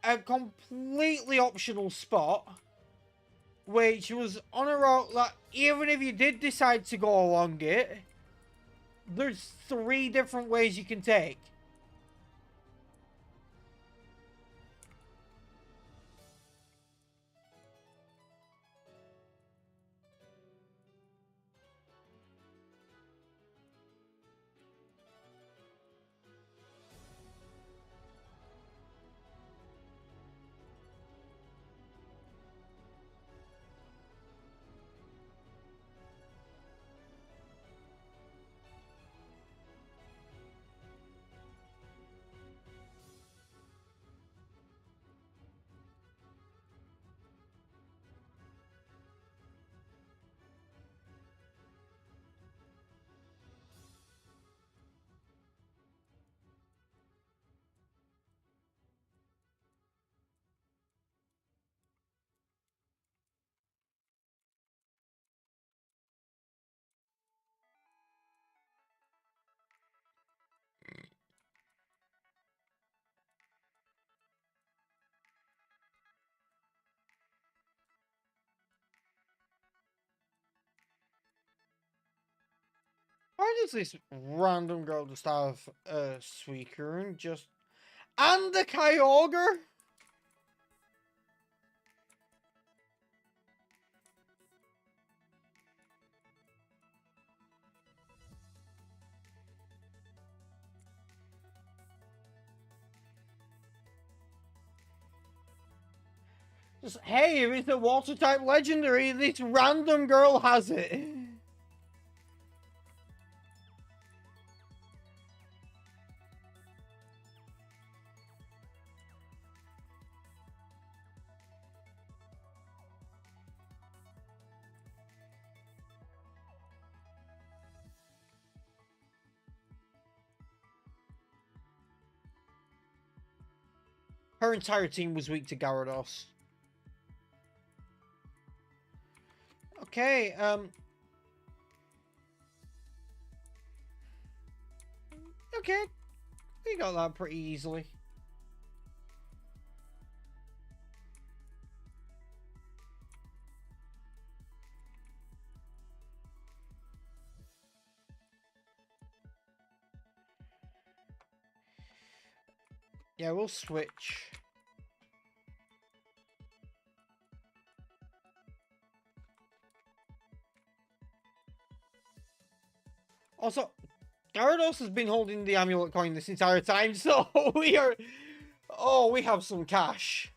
a completely optional spot, which was on a road that even if you did decide to go along it, there's 3 different ways you can take. Why does this random girl just have a Suicune and just... And the Kyogre? Just, hey, if it's a water type legendary, this random girl has it. Her entire team was weak to Gyarados. Okay, Okay, we got that pretty easily. Yeah, we'll switch. Also, Gyarados has been holding the amulet coin this entire time, so we are... Oh, we have some cash.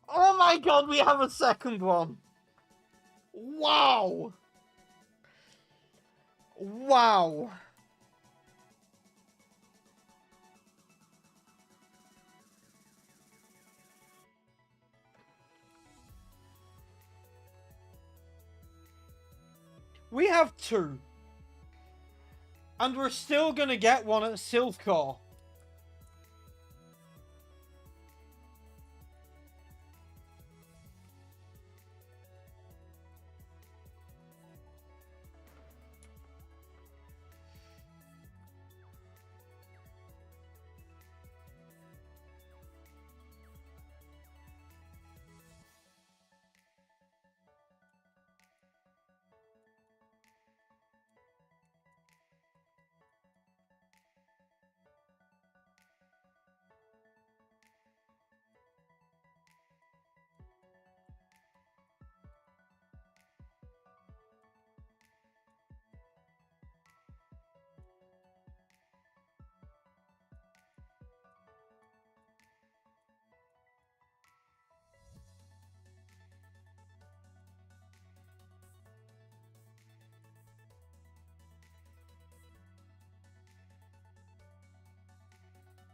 Oh my god, we have a second one. Wow. Wow. We have two. And we're still gonna get one at Silphcore.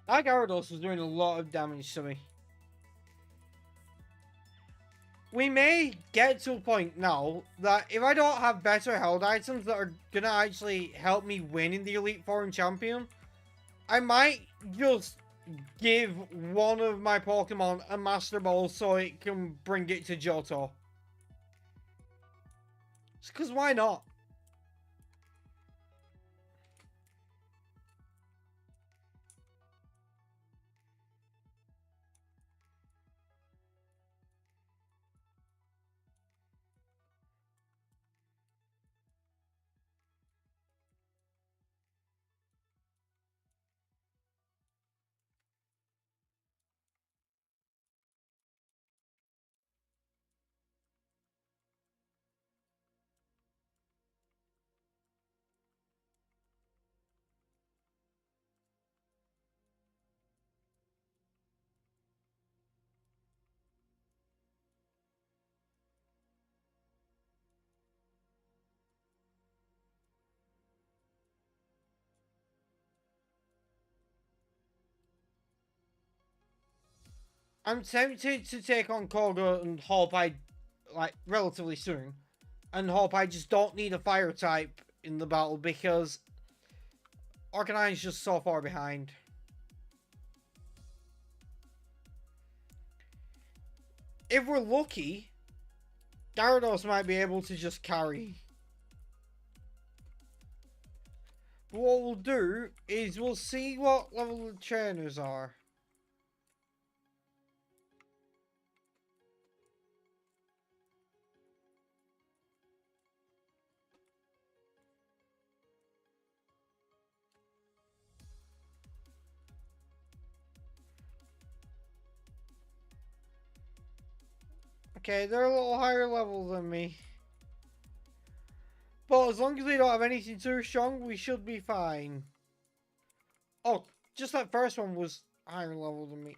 That Gyarados is doing a lot of damage to me. We may get to a point now that if I don't have better held items that are gonna actually help me win in the Elite Four and Champion, I might just give one of my Pokemon a Master Ball so it can bring it to Johto. Because why not? I'm tempted to take on Koga and Hawkeye, like, relatively soon. And Hawkeye just don't need a fire type in the battle because Arcanine's just so far behind. If we're lucky, Gyarados might be able to just carry. But what we'll do is we'll see what level the trainers are. Okay, they're a little higher level than me. But as long as they don't have anything too strong, we should be fine. Oh, just that first one was higher level than me.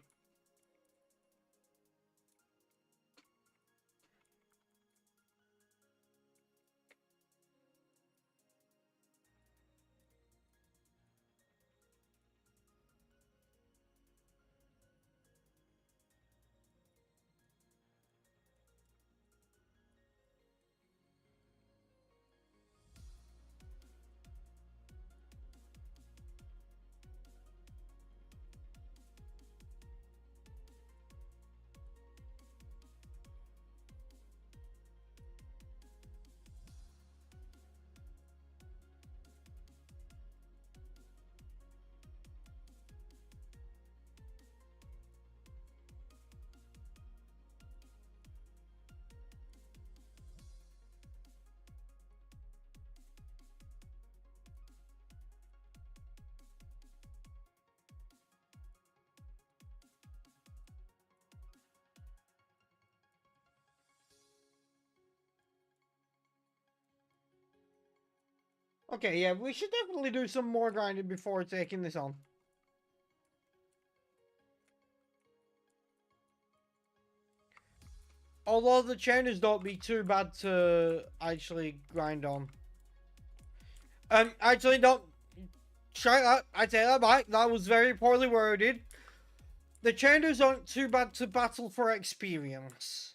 Okay, yeah, we should definitely do some more grinding before taking this on. Although the chainers don't be too bad to actually grind on. Actually, don't try that. I take that back. That was very poorly worded. The chainers aren't too bad to battle for experience.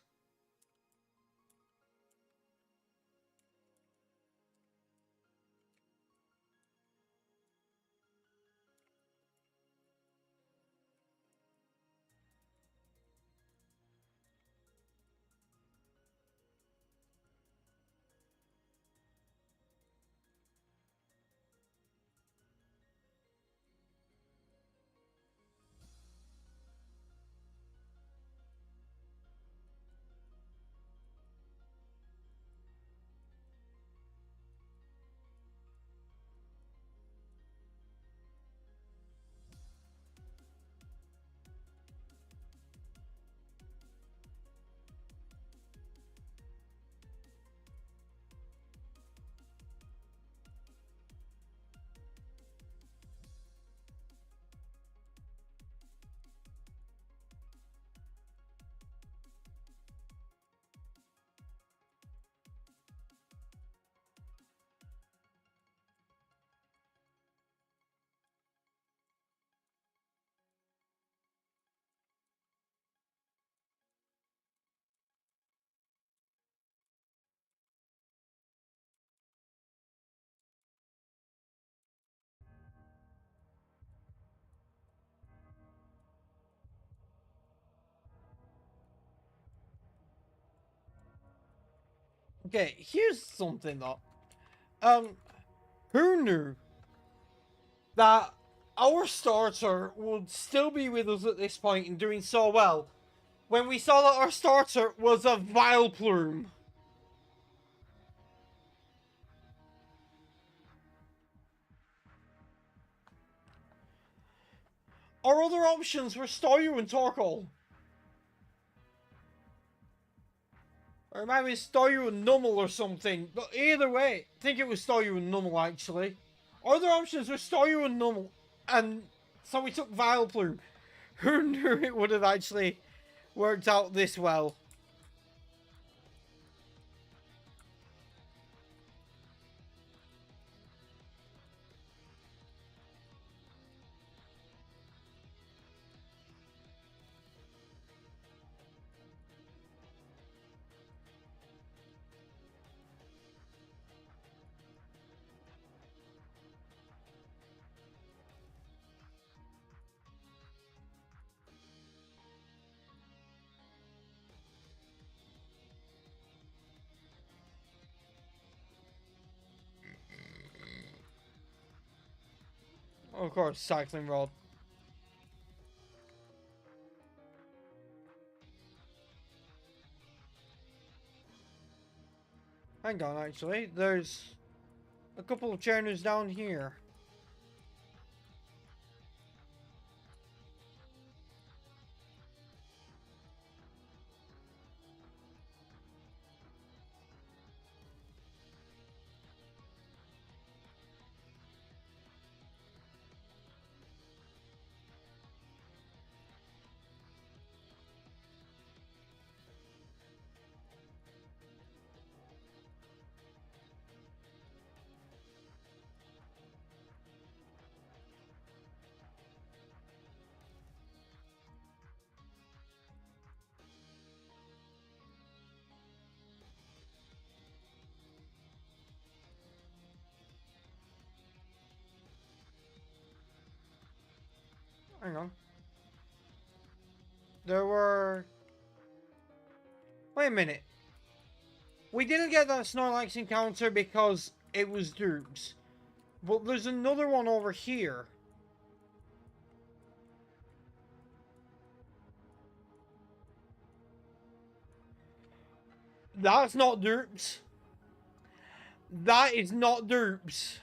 Okay, here's something though. Um, who knew that our starter would still be with us at this point and doing so well when we saw that our starter was a vile plume? Our other options were Stoyu and Torkoal. Or maybe Stoyu and Nummel or something. But either way, I think it was Stoyu and Nummel actually. Our other options were Stoyu and Nummel. And so we took Vileplume. Who knew it would have actually worked out this well? Of course, Cycling Rod. Hang on, actually. There's a couple of trainers down here. Hang on. There were... Wait a minute. We didn't get that Snorlax encounter because it was dupes. But there's another one over here. That's not dupes. That is not dupes.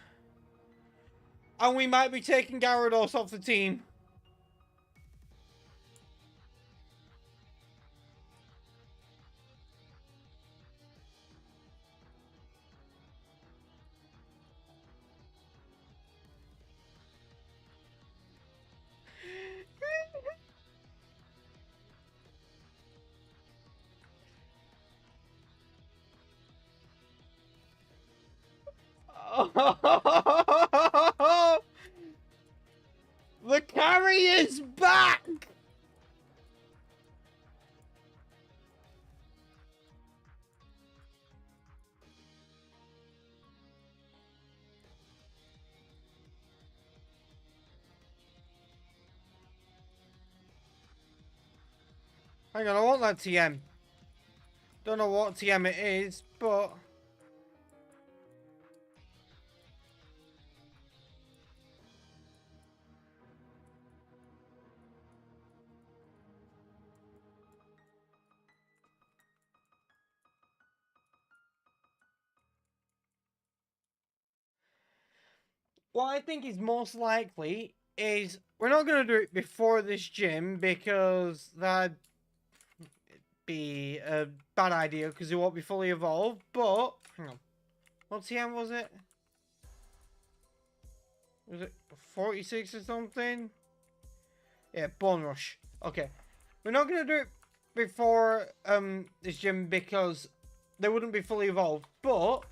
And we might be taking Gyarados off the team. The carry is back! Hang on, I want that TM. Don't know what TM it is, but... what I think is most likely is we're not going to do it before this gym because that'd be a bad idea because it won't be fully evolved, but... hang on. What TM was it? Was it 46 or something? Yeah, Bone Rush. Okay. We're not going to do it before this gym because they wouldn't be fully evolved, but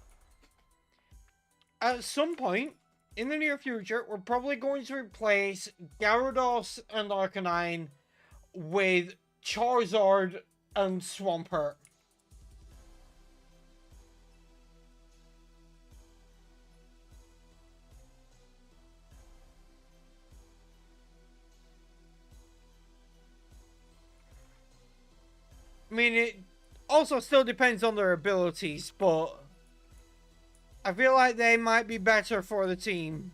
at some point in the near future, we're probably going to replace Gyarados and Arcanine with Charizard and Swampert. I mean, it also still depends on their abilities, but I feel like they might be better for the team.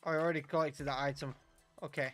Oh, I already collected that item. Okay.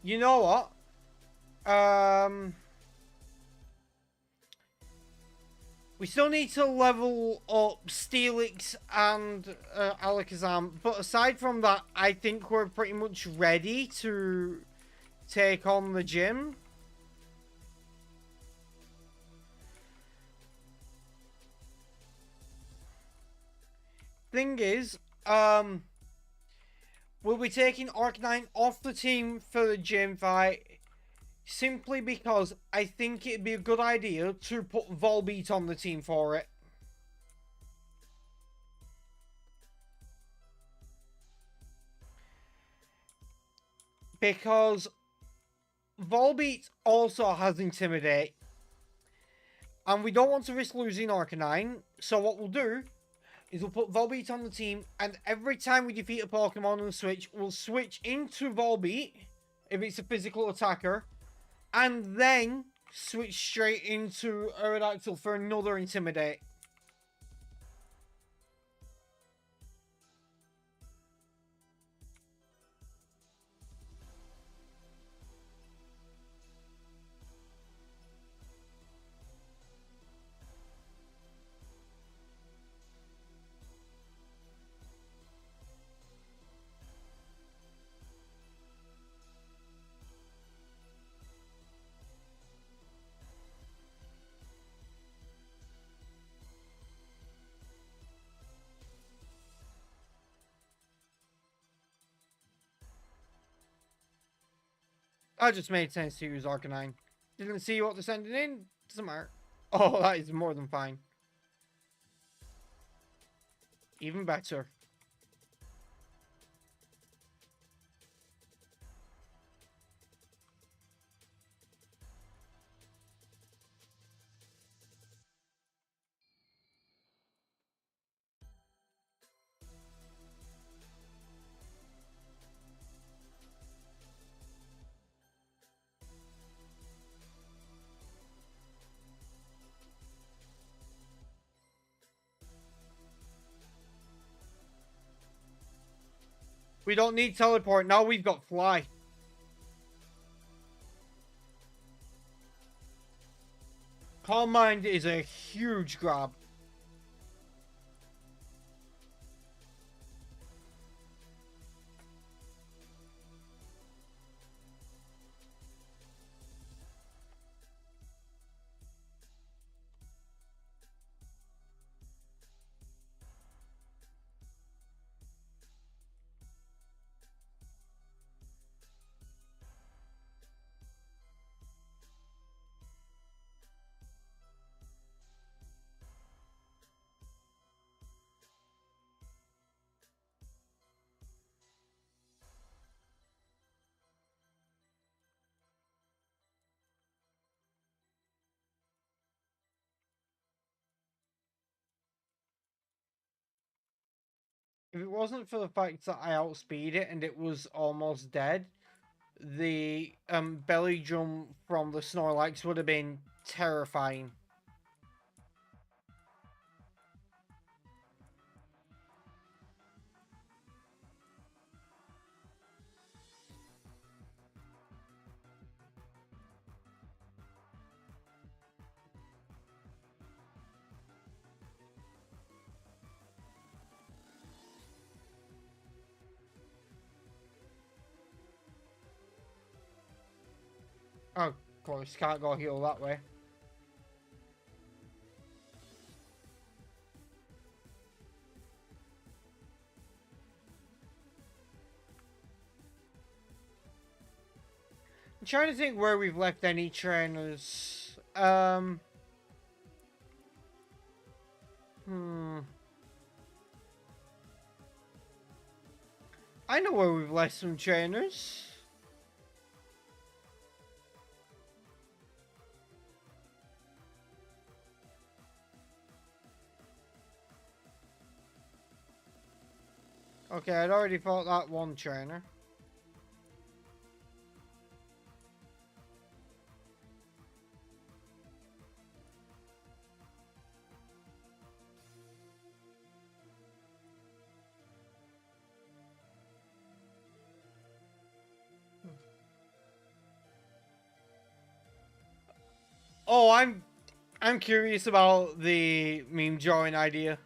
You know what? We still need to level up Steelix and Alakazam, but aside from that, I think we're pretty much ready to take on the gym. Thing is, we'll be taking Arcanine off the team for the gym fight simply because I think it'd be a good idea to put Volbeat on the team for it. Because Volbeat also has Intimidate. And we don't want to risk losing Arcanine. So what we'll do is we'll put Volbeat on the team. And every time we defeat a Pokemon on the Switch, we'll switch into Volbeat if it's a physical attacker. And then switch straight into Aerodactyl for another Intimidate. That just made sense to use Arcanine. Didn't see what they're sending in. Doesn't matter. Oh, that is more than fine. Even better. We don't need teleport. Now we've got fly. Calm Mind is a huge grab. If it wasn't for the fact that I outspeed it and it was almost dead, the belly jump from the Snorlax would have been terrifying. Oh, of course, can't go heal that way. I'm trying to think where we've left any trainers. I know where we've left some trainers. Okay, I'd already fought that one trainer. Oh, I'm curious about the meme drawing idea.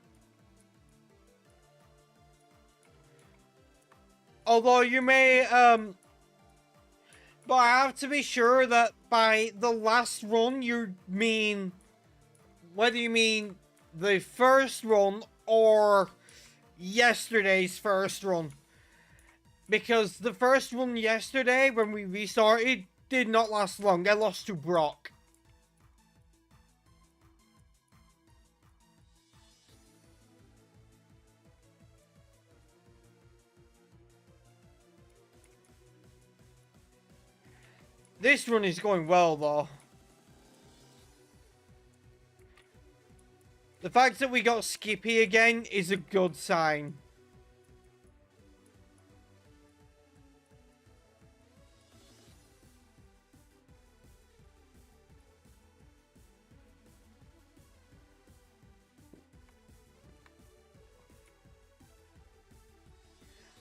Although you may but I have to be sure that by the last run you mean whether you mean the first run or yesterday's first run. Because the first run yesterday when we restarted did not last long. I lost to Brock. This run is going well, though. The fact that we got Skippy again is a good sign.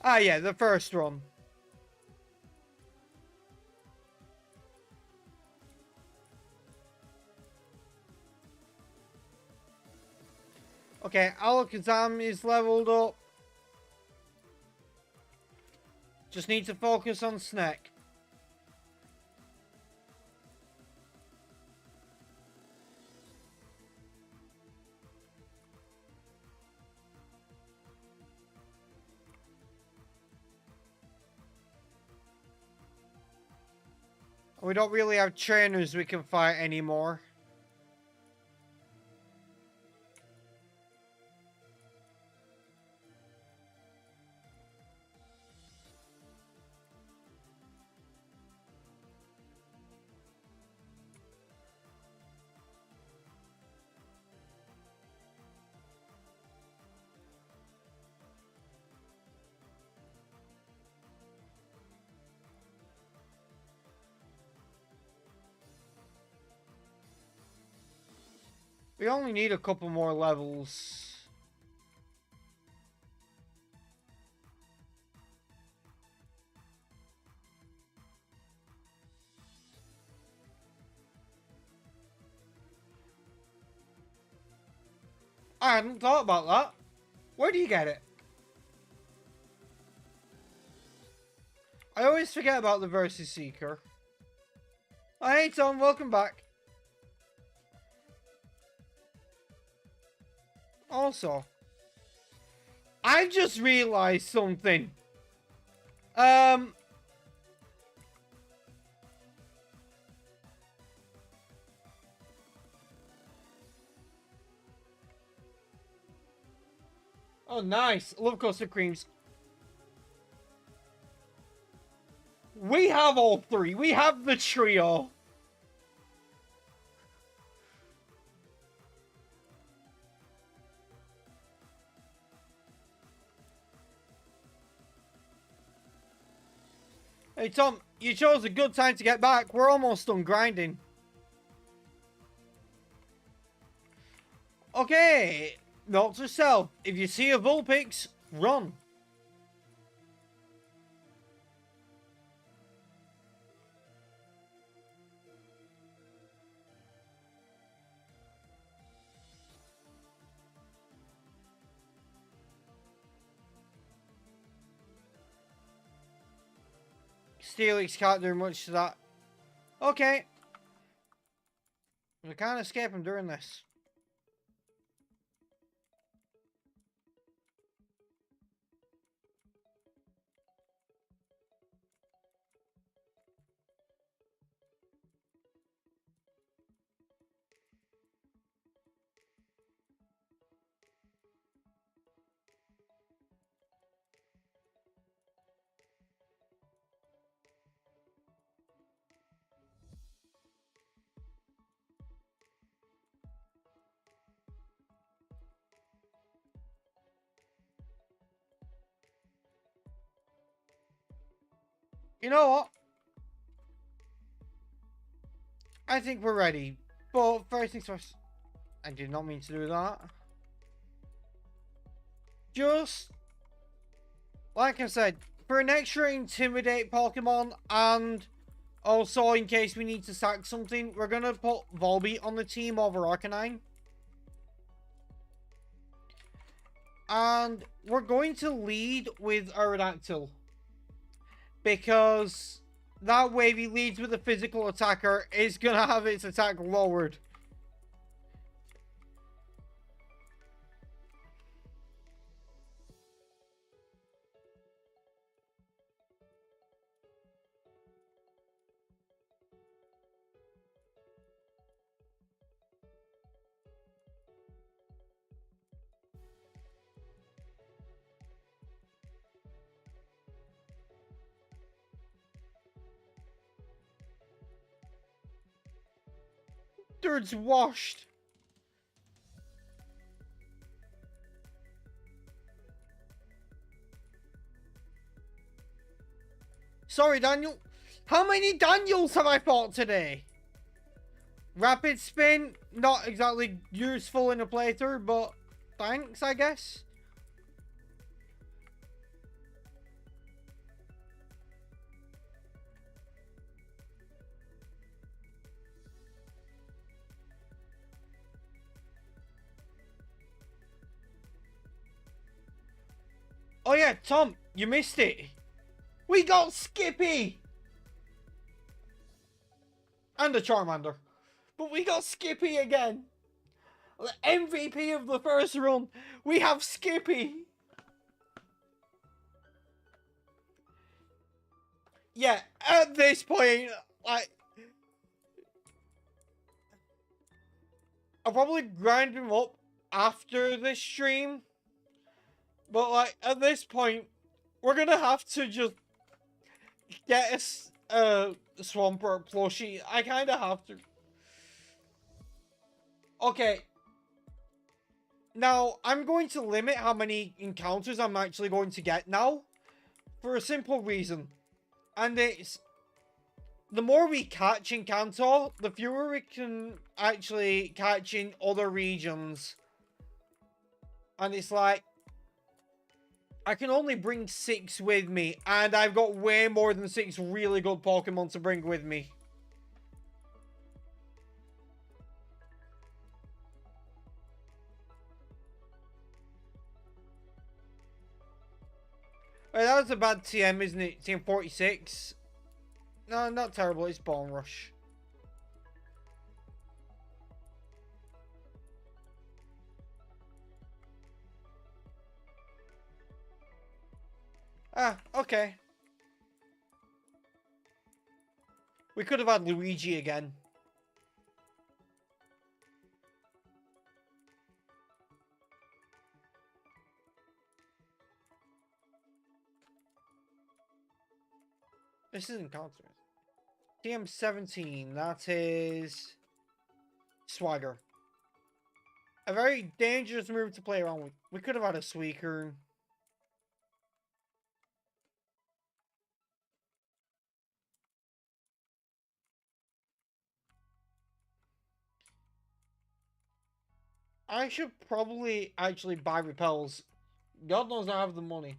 Ah, yeah, the first run. Okay, Alakazam is leveled up. Just need to focus on Snack. We don't really have trainers we can fight anymore. We only need a couple more levels. I hadn't thought about that. Where do you get it? I always forget about the Versus Seeker. Oh, hey Tom, welcome back. Also, I just realized something. Oh, nice. Love custard creams. We have all three. We have the trio. Hey, Tom, you chose a good time to get back. We're almost done grinding. Okay. Note to self. If you see a Vulpix, run. Steelix can't do much to that. Okay. We can't escape him during this. You know what? I think we're ready. But first things first. I did not mean to do that. Just like I said, for an extra intimidate Pokemon, and also in case we need to sack something, we're gonna put Volbeat on the team over Arcanine. And we're going to lead with Aerodactyl. Because that way if he leads with a physical attacker, it's gonna have its attack lowered. Dude's washed. Sorry, Daniel. How many Daniels have I fought today? Rapid spin, not exactly useful in a playthrough, but thanks, I guess. Oh yeah, Tom, you missed it. We got Skippy! And a Charmander. But we got Skippy again. The MVP of the first run. We have Skippy. Yeah, at this point, like, I'll probably grind him up after this stream. But, like, at this point, we're gonna have to just get us Swampert plushie. I kind of have to. Okay. Now, I'm going to limit how many encounters I'm actually going to get now. For a simple reason. And it's... the more we catch in Kanto, the fewer we can actually catch in other regions. And it's like... I can only bring 6 with me, and I've got way more than 6 really good Pokemon to bring with me. Right, that was a bad TM, isn't it? TM 46. No, not terrible. It's Bone Rush. Ah, okay. We could have had Luigi again. This isn't counter. TM 17. That is Swagger. A very dangerous move to play around with. We could have had a Suicune. I should probably actually buy repels. God knows I have the money.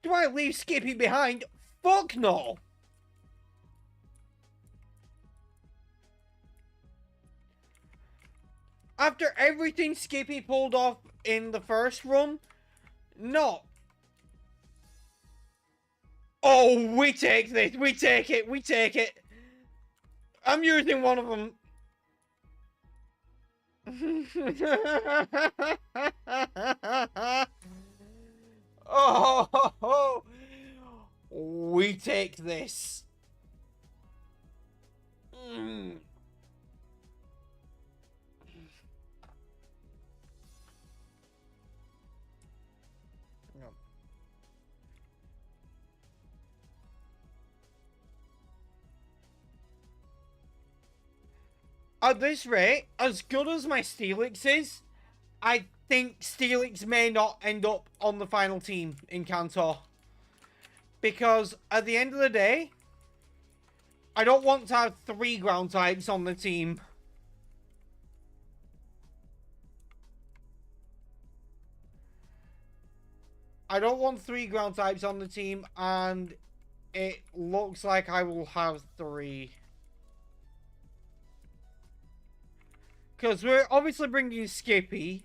Do I leave Skippy behind? Fuck no! After everything Skippy pulled off in the first run, no. Oh, we take this. We take it. We take it. I'm using one of them. Oh, we take this. Mm. No. At this rate, as good as my Steelix is, I think Steelix may not end up on the final team in Kanto. Because at the end of the day, I don't want to have 3 ground types on the team. I don't want 3 ground types on the team, and it looks like I will have 3. Because we're obviously bringing Skippy.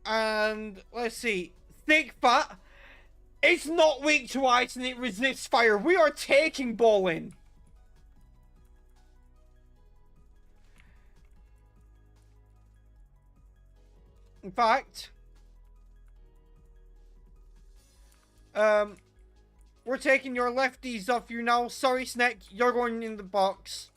And, let's see, Thick Fat. It's not weak to ice and it resists fire. We are taking Bowling. In fact, we're taking your lefties off you now. Sorry, Snake, you're going in the box.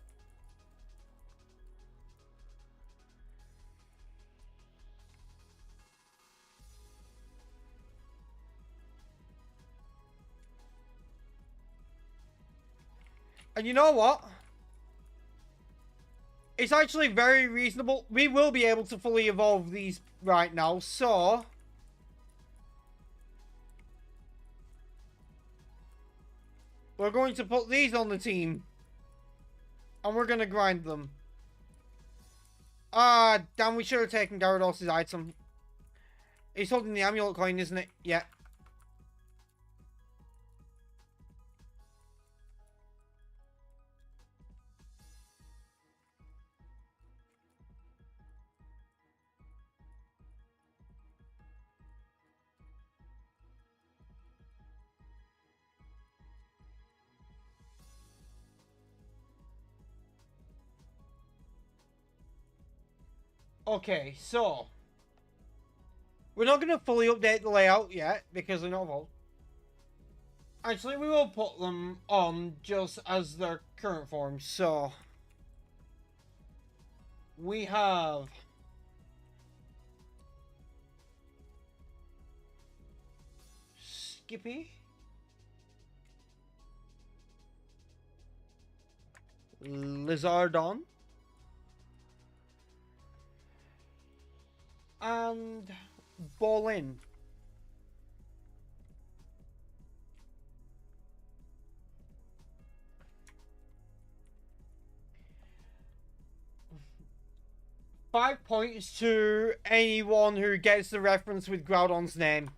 And you know what? It's actually very reasonable. We will be able to fully evolve these right now, so we're going to put these on the team. And we're going to grind them. Ah, damn, we should have taken Gyarados' item. He's holding the amulet coin, isn't it? Yeah. Okay, so we're not going to fully update the layout yet because they're not evolved. Actually, we will put them on just as their current form. So we have Skippy, Lizardon, and Bolin. Five points to anyone who gets the reference with Groudon's name.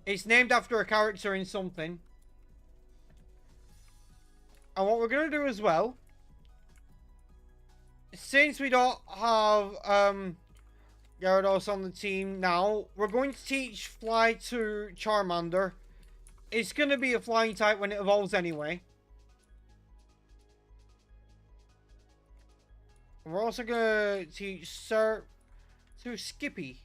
It's named after a character in something. And what we're going to do as well, since we don't have Gyarados on the team now, we're going to teach Fly to Charmander. It's going to be a flying type when it evolves anyway. We're also going to teach Sir to Skippy.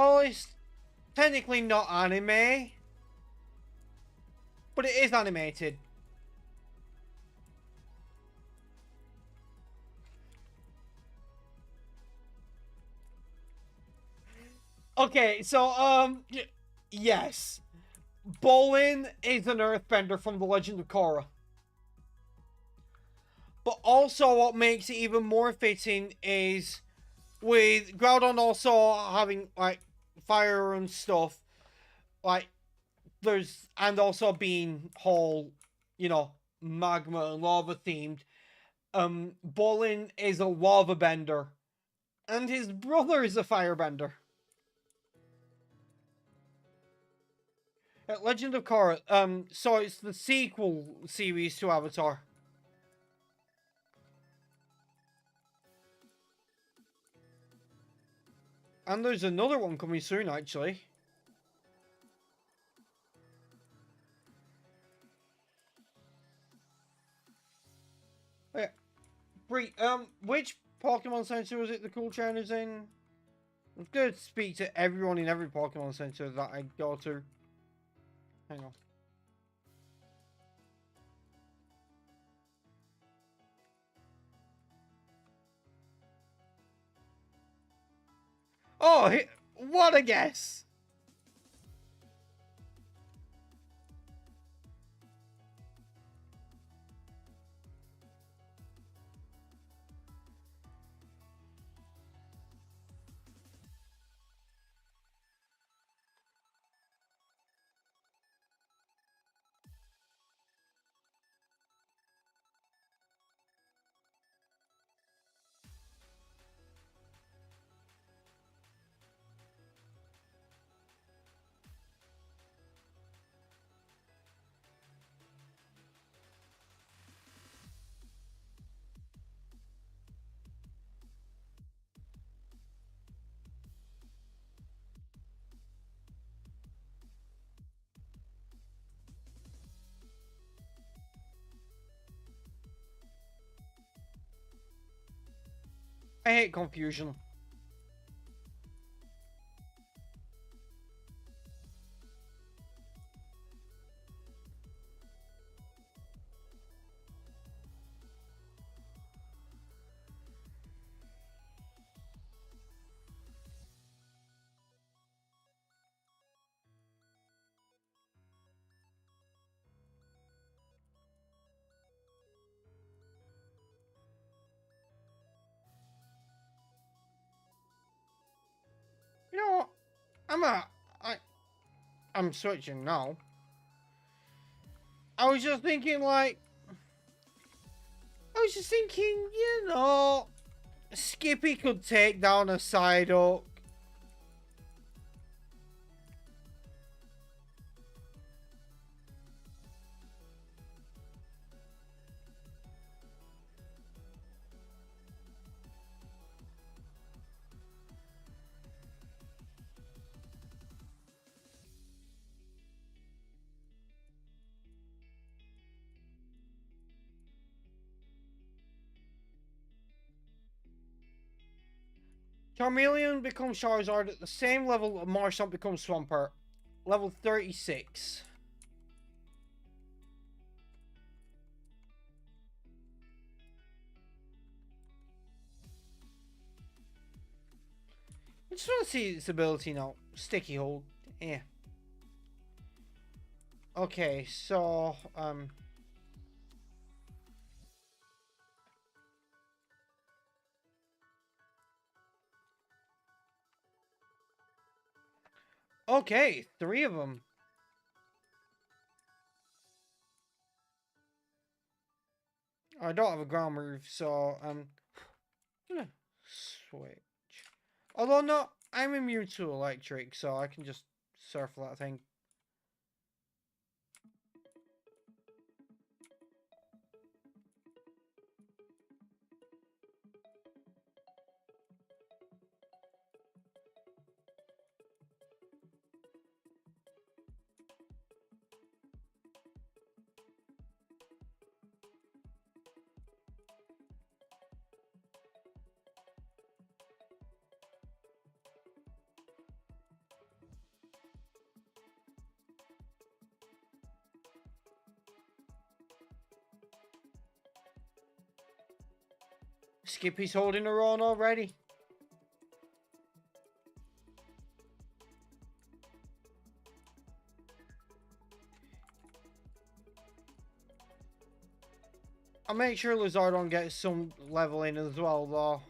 Oh, it's technically not anime, but it is animated. Okay, so, yes. Bolin is an earthbender from the Legend of Korra. But also what makes it even more fitting is with Groudon also having, like, fire and stuff, like, there's, and also being whole, you know, magma and lava themed, Bolin is a lava bender. And his brother is a firebender. Legend of Korra. So it's the sequel series to Avatar. And there's another one coming soon, actually. Yeah. Bree, which Pokemon Center was it the cool trainers in? I'm going to speak to everyone in every Pokemon Center that I go to. Hang on. Oh, what a guess! I hate confusion. You know what? I'm switching now. I was just thinking, like, you know, Skippy could take down a Psyduck. Charmeleon becomes Charizard at the same level that Marshall becomes Swampert. Level 36. I just want to see its ability now. Sticky Hold. Yeah. Okay, so, okay, 3 of them. I don't have a ground move, so, I'm gonna switch. Although, no, I'm immune to electric, so I can just surf that thing. Skippy's holding her own already. I'll make sure Lizardon gets some leveling as well, though.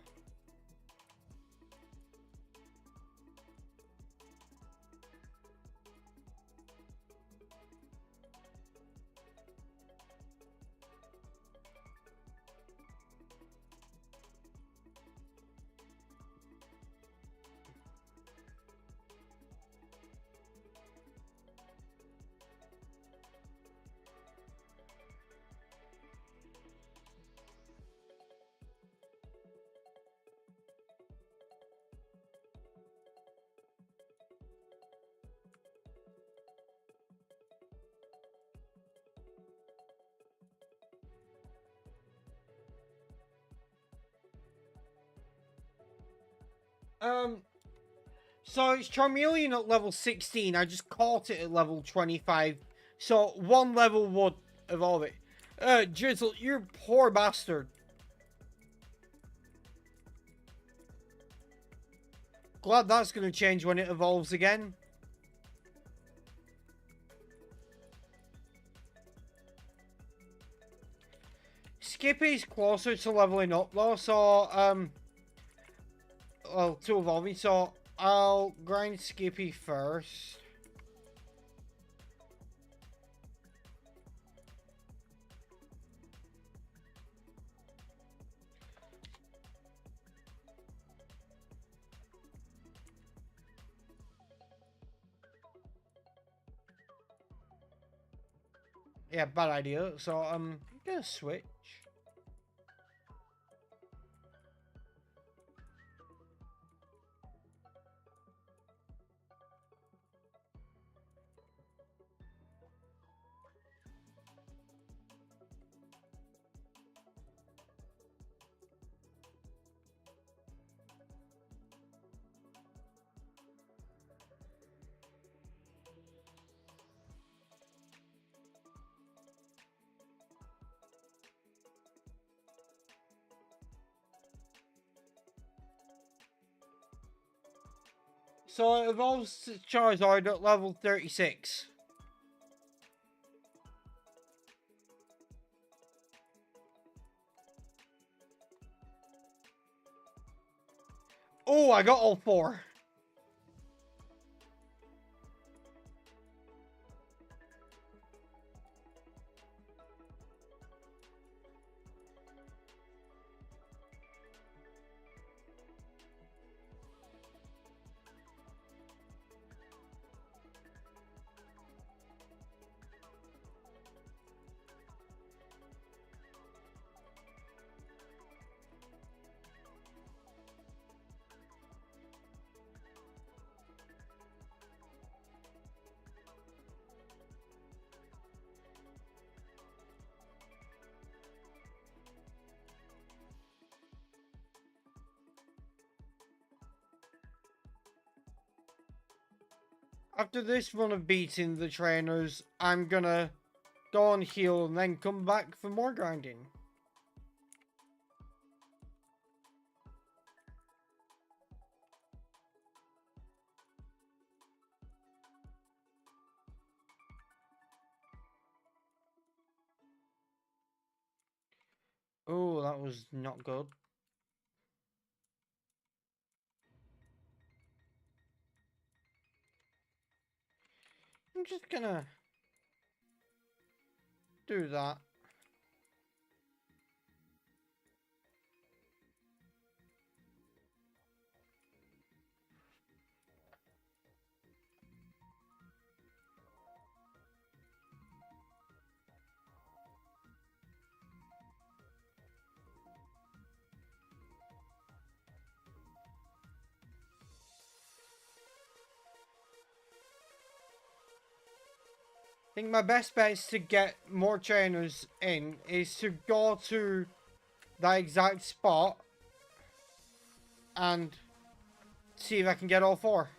So it's Charmeleon at level 16. I just caught it at level 25. So one level would evolve it. Drizzle, you're a poor bastard. Glad that's going to change when it evolves again. Skippy's closer to leveling up though, so, well, to evolving, so I'll grind Skippy first. Yeah, bad idea. So, I'm gonna switch. So it evolves to Charizard at level 36. Oh, I got all four. After this run of beating the trainers, I'm gonna go on heal and then come back for more grinding. Oh, that was not good. I'm just gonna do that. I think my best bet is to get more trainers in is to go to that exact spot and see if I can get all 4.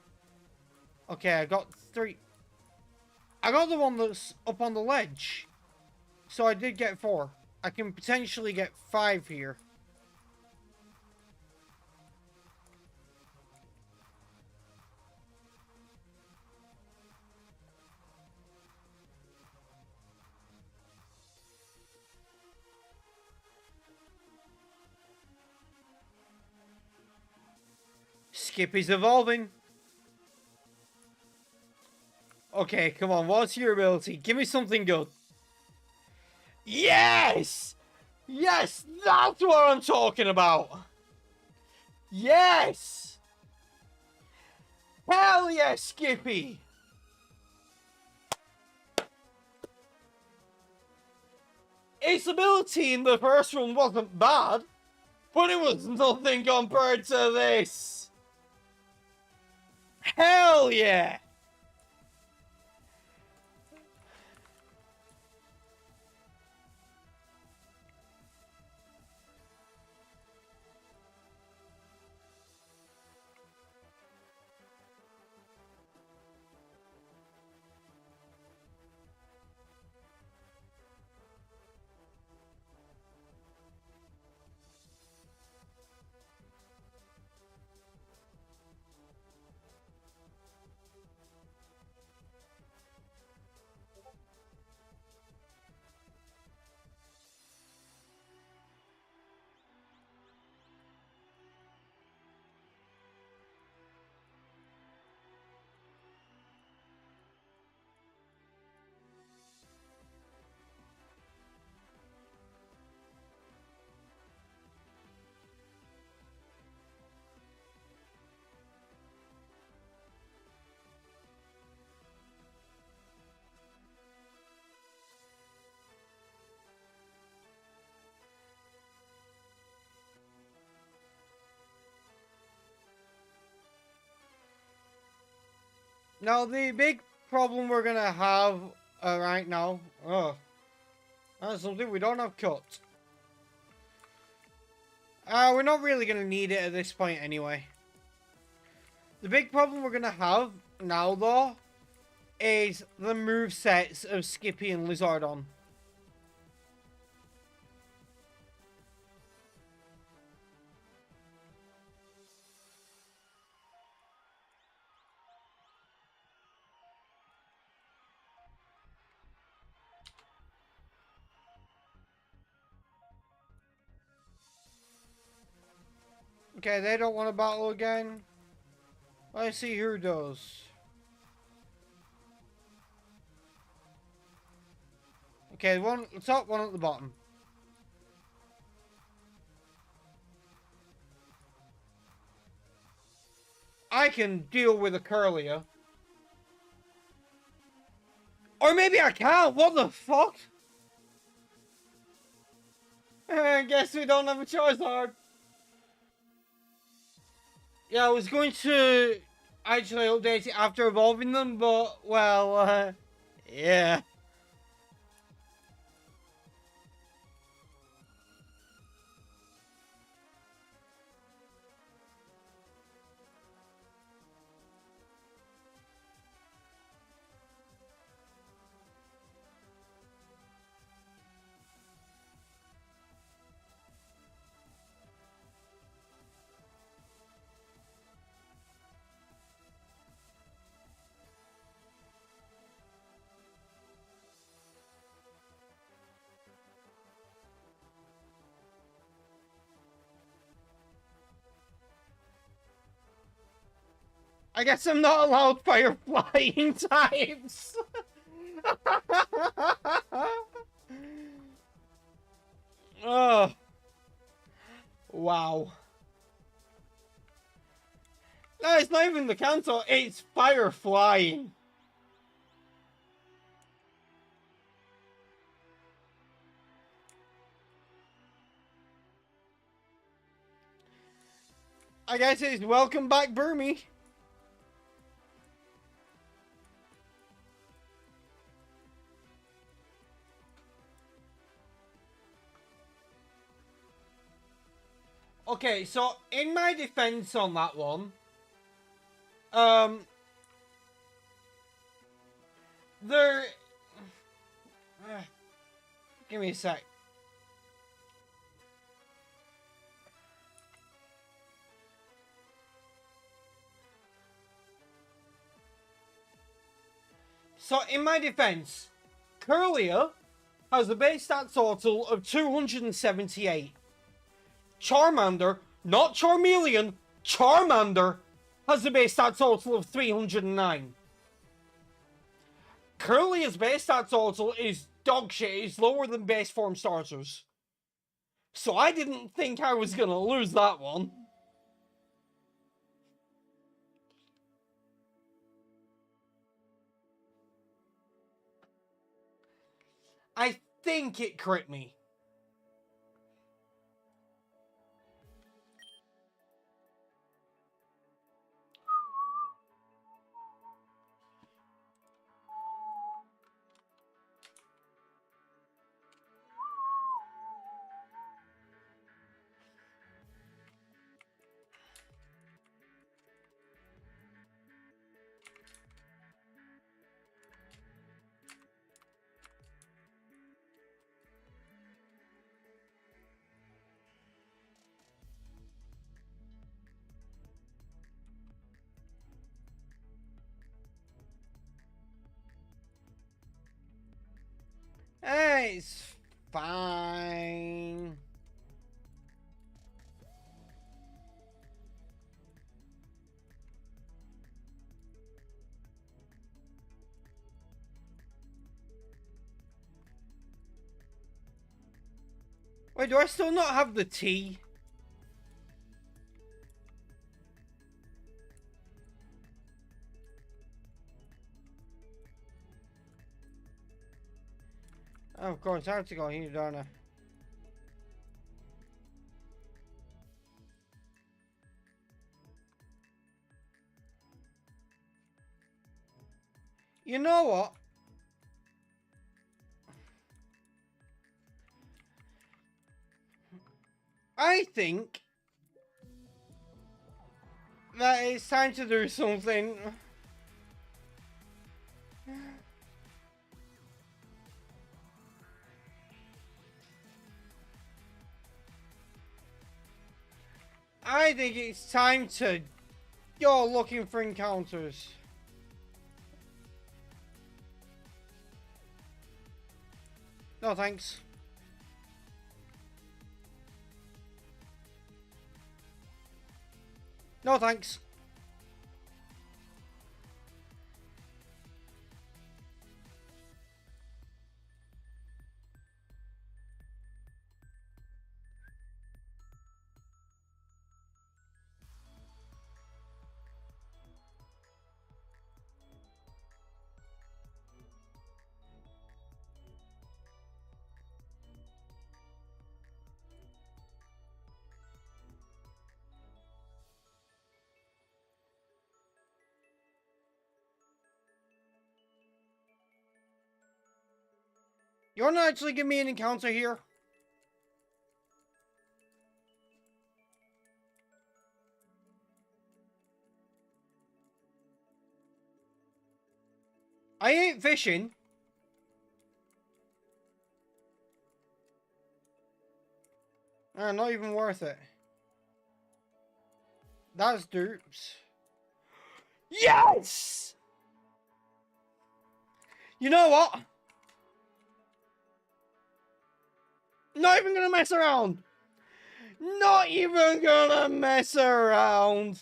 Okay, I got 3. I got the one that's up on the ledge. So I did get 4. I can potentially get 5 here. Skippy's evolving. Okay, come on. What's your ability? Give me something good. Yes! Yes! That's what I'm talking about! Yes! Hell yes, Skippy! Its ability in the first one wasn't bad, but it was nothing compared to this! Hell yeah! Now, the big problem we're gonna have right now... that's something we don't have cut. We're not really gonna need it at this point anyway. The big problem we're gonna have now, though, is the movesets of Skippy and Lizardon. Okay, they don't want to battle again. Let's see who does. Okay, one at the top, one at the bottom. I can deal with a Curlier. Or maybe I can't. What the fuck? I guess we don't have a Charizard. Yeah, I was going to actually update it after evolving them, but, well, yeah. I guess I'm not allowed fire flying types. Oh. Wow. No, it's not even the Kanto, it's fire flying. I guess it's welcome back, Burmy. Okay, so in my defense on that one, um, there. Give me a sec. So in my defense, Curlia has a base stat total of 278. Charmander, not Charmeleon, Charmander has a base stat total of 309. Curlia's base stat total is dog shit. It's lower than base form starters. So I didn't think I was gonna lose that one. I think it crit me. Hey, it's fine. Wait, do I still not have the T? Oh, of course, I have to go here, don't I? You know what? I think that it's time to do something. I think it's time to go looking for encounters. No thanks. No thanks. You wanna actually give me an encounter here? I ain't fishing. Not even worth it. That's dupes. Yes! You know what? Not even gonna mess around. Not even gonna mess around.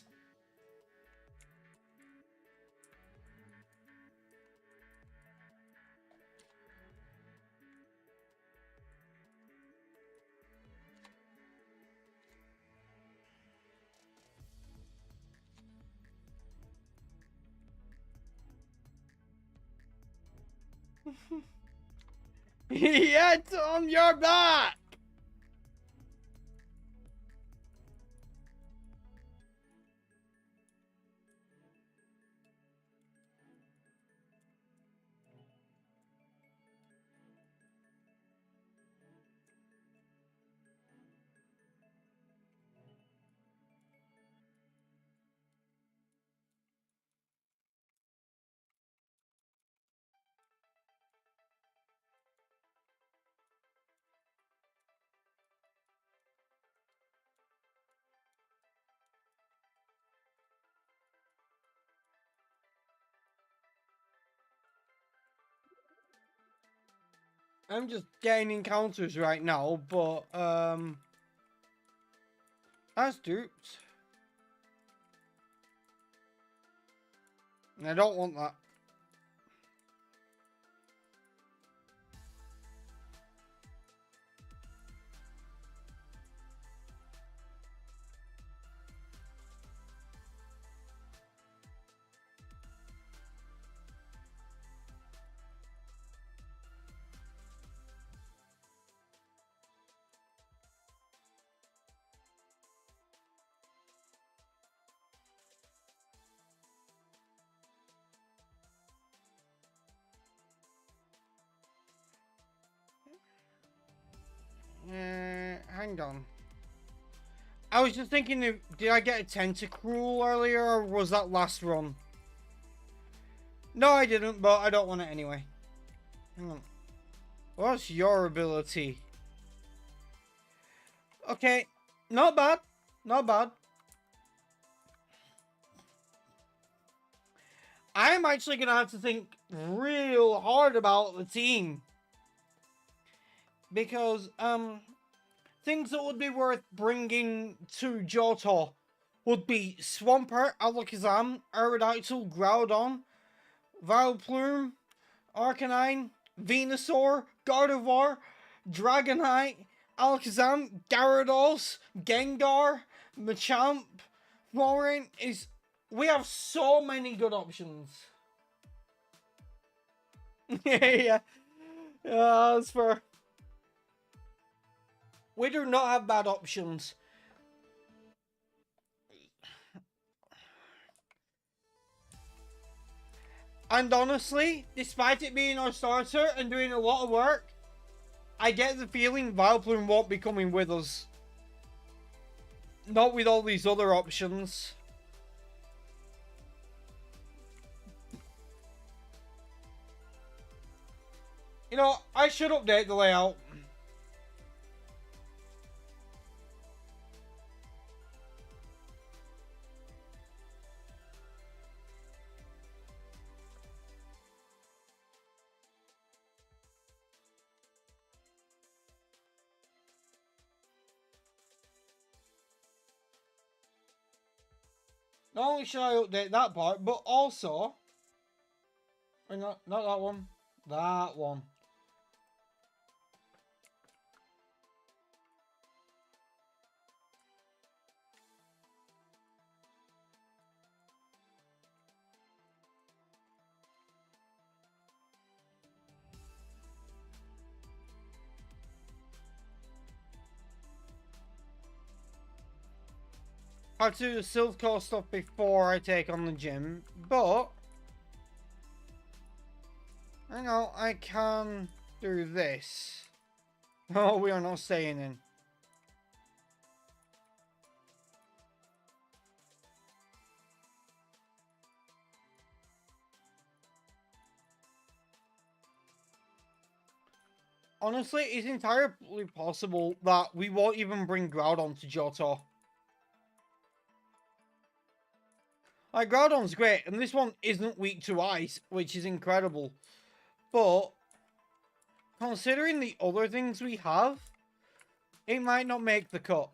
Yet on your back. I'm just getting encounters right now, but, that's duped. And I don't want that. Hang on. I was just thinking, did I get a tentacruel earlier, or was that last run? No, I didn't, but I don't want it anyway. Hang on. What's your ability? Okay, not bad. Not bad. I'm actually going to have to think real hard about the team. Because, things that would be worth bringing to Johto would be Swampert, Alakazam, Aerodactyl, Groudon, Vileplume, Arcanine, Venusaur, Gardevoir, Dragonite, Alakazam, Gyarados, Gengar, Machamp, Florent is... We have so many good options. Yeah. That's fair. We do not have bad options. And honestly, despite it being our starter and doing a lot of work, I get the feeling Vileplume won't be coming with us. Not with all these other options. You know, I should update the layout. Not only should I update that part, but also... Or not that one. That one. I have to do the Silph stuff before I take on the gym, but... I know, I can do this. Oh, we are not staying in. Honestly, it's entirely possible that we won't even bring Groudon to Johto. Like, Groudon's great, and this one isn't weak to ice, which is incredible. But, considering the other things we have, it might not make the cut.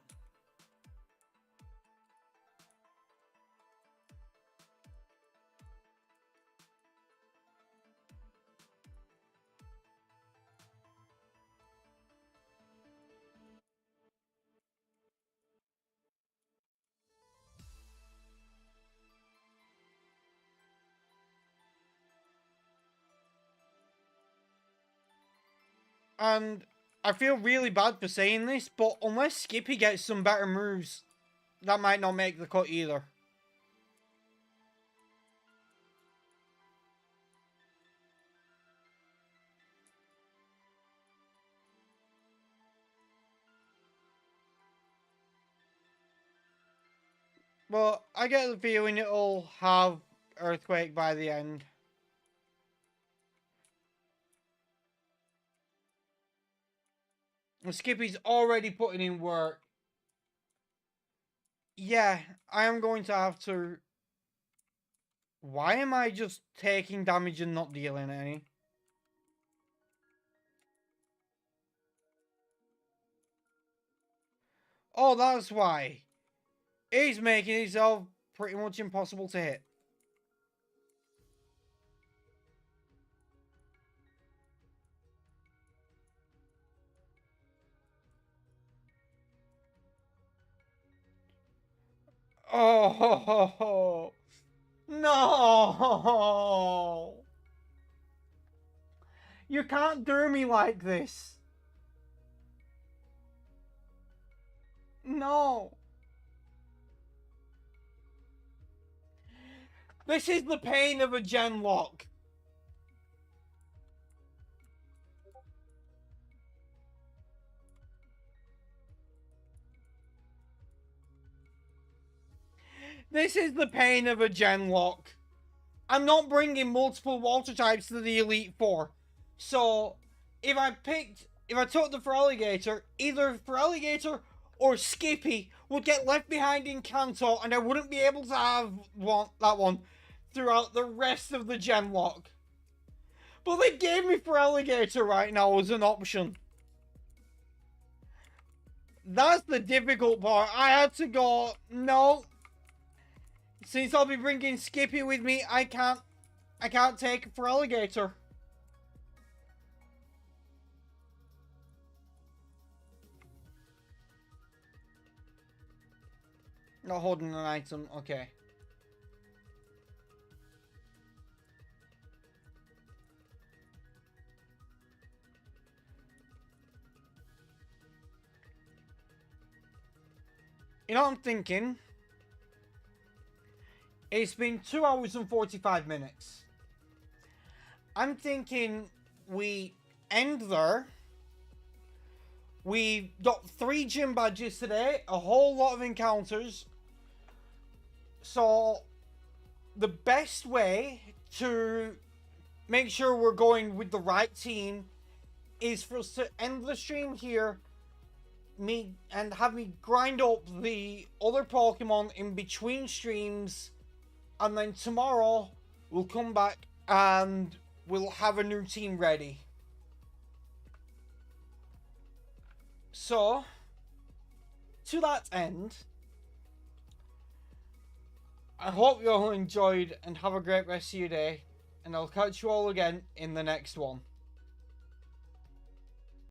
And I feel really bad for saying this, but unless Skippy gets some better moves, that might not make the cut either. But I get the feeling it'll have Earthquake by the end. And Skippy's already putting in work. Yeah, I am going to have to... Why am I just taking damage and not dealing any? Oh, that's why. He's making himself pretty much impossible to hit. Oh, no. You can't do me like this. No. This is the pain of a Genlocke. This is the pain of a Genlocke. I'm not bringing multiple water types to the Elite Four. So, if I took the Feraligatr, either Feraligatr or Skippy would get left behind in Kanto, and I wouldn't be able to have that one throughout the rest of the Genlocke. But they gave me Feraligatr right now as an option. That's the difficult part. I had to go, no. Since I'll be bringing Skippy with me, I can't take Feraligatr. Not holding an item, okay. You know what I'm thinking? It's been 2 hours and 45 minutes. I'm thinking we end there. We got 3 gym badges today, a whole lot of encounters. So, the best way to make sure we're going with the right team is for us to end the stream here, have me grind up the other Pokemon in between streams, and then tomorrow we'll come back and we'll have a new team ready. So, to that end, I hope you all enjoyed and have a great rest of your day, and I'll catch you all again in the next one.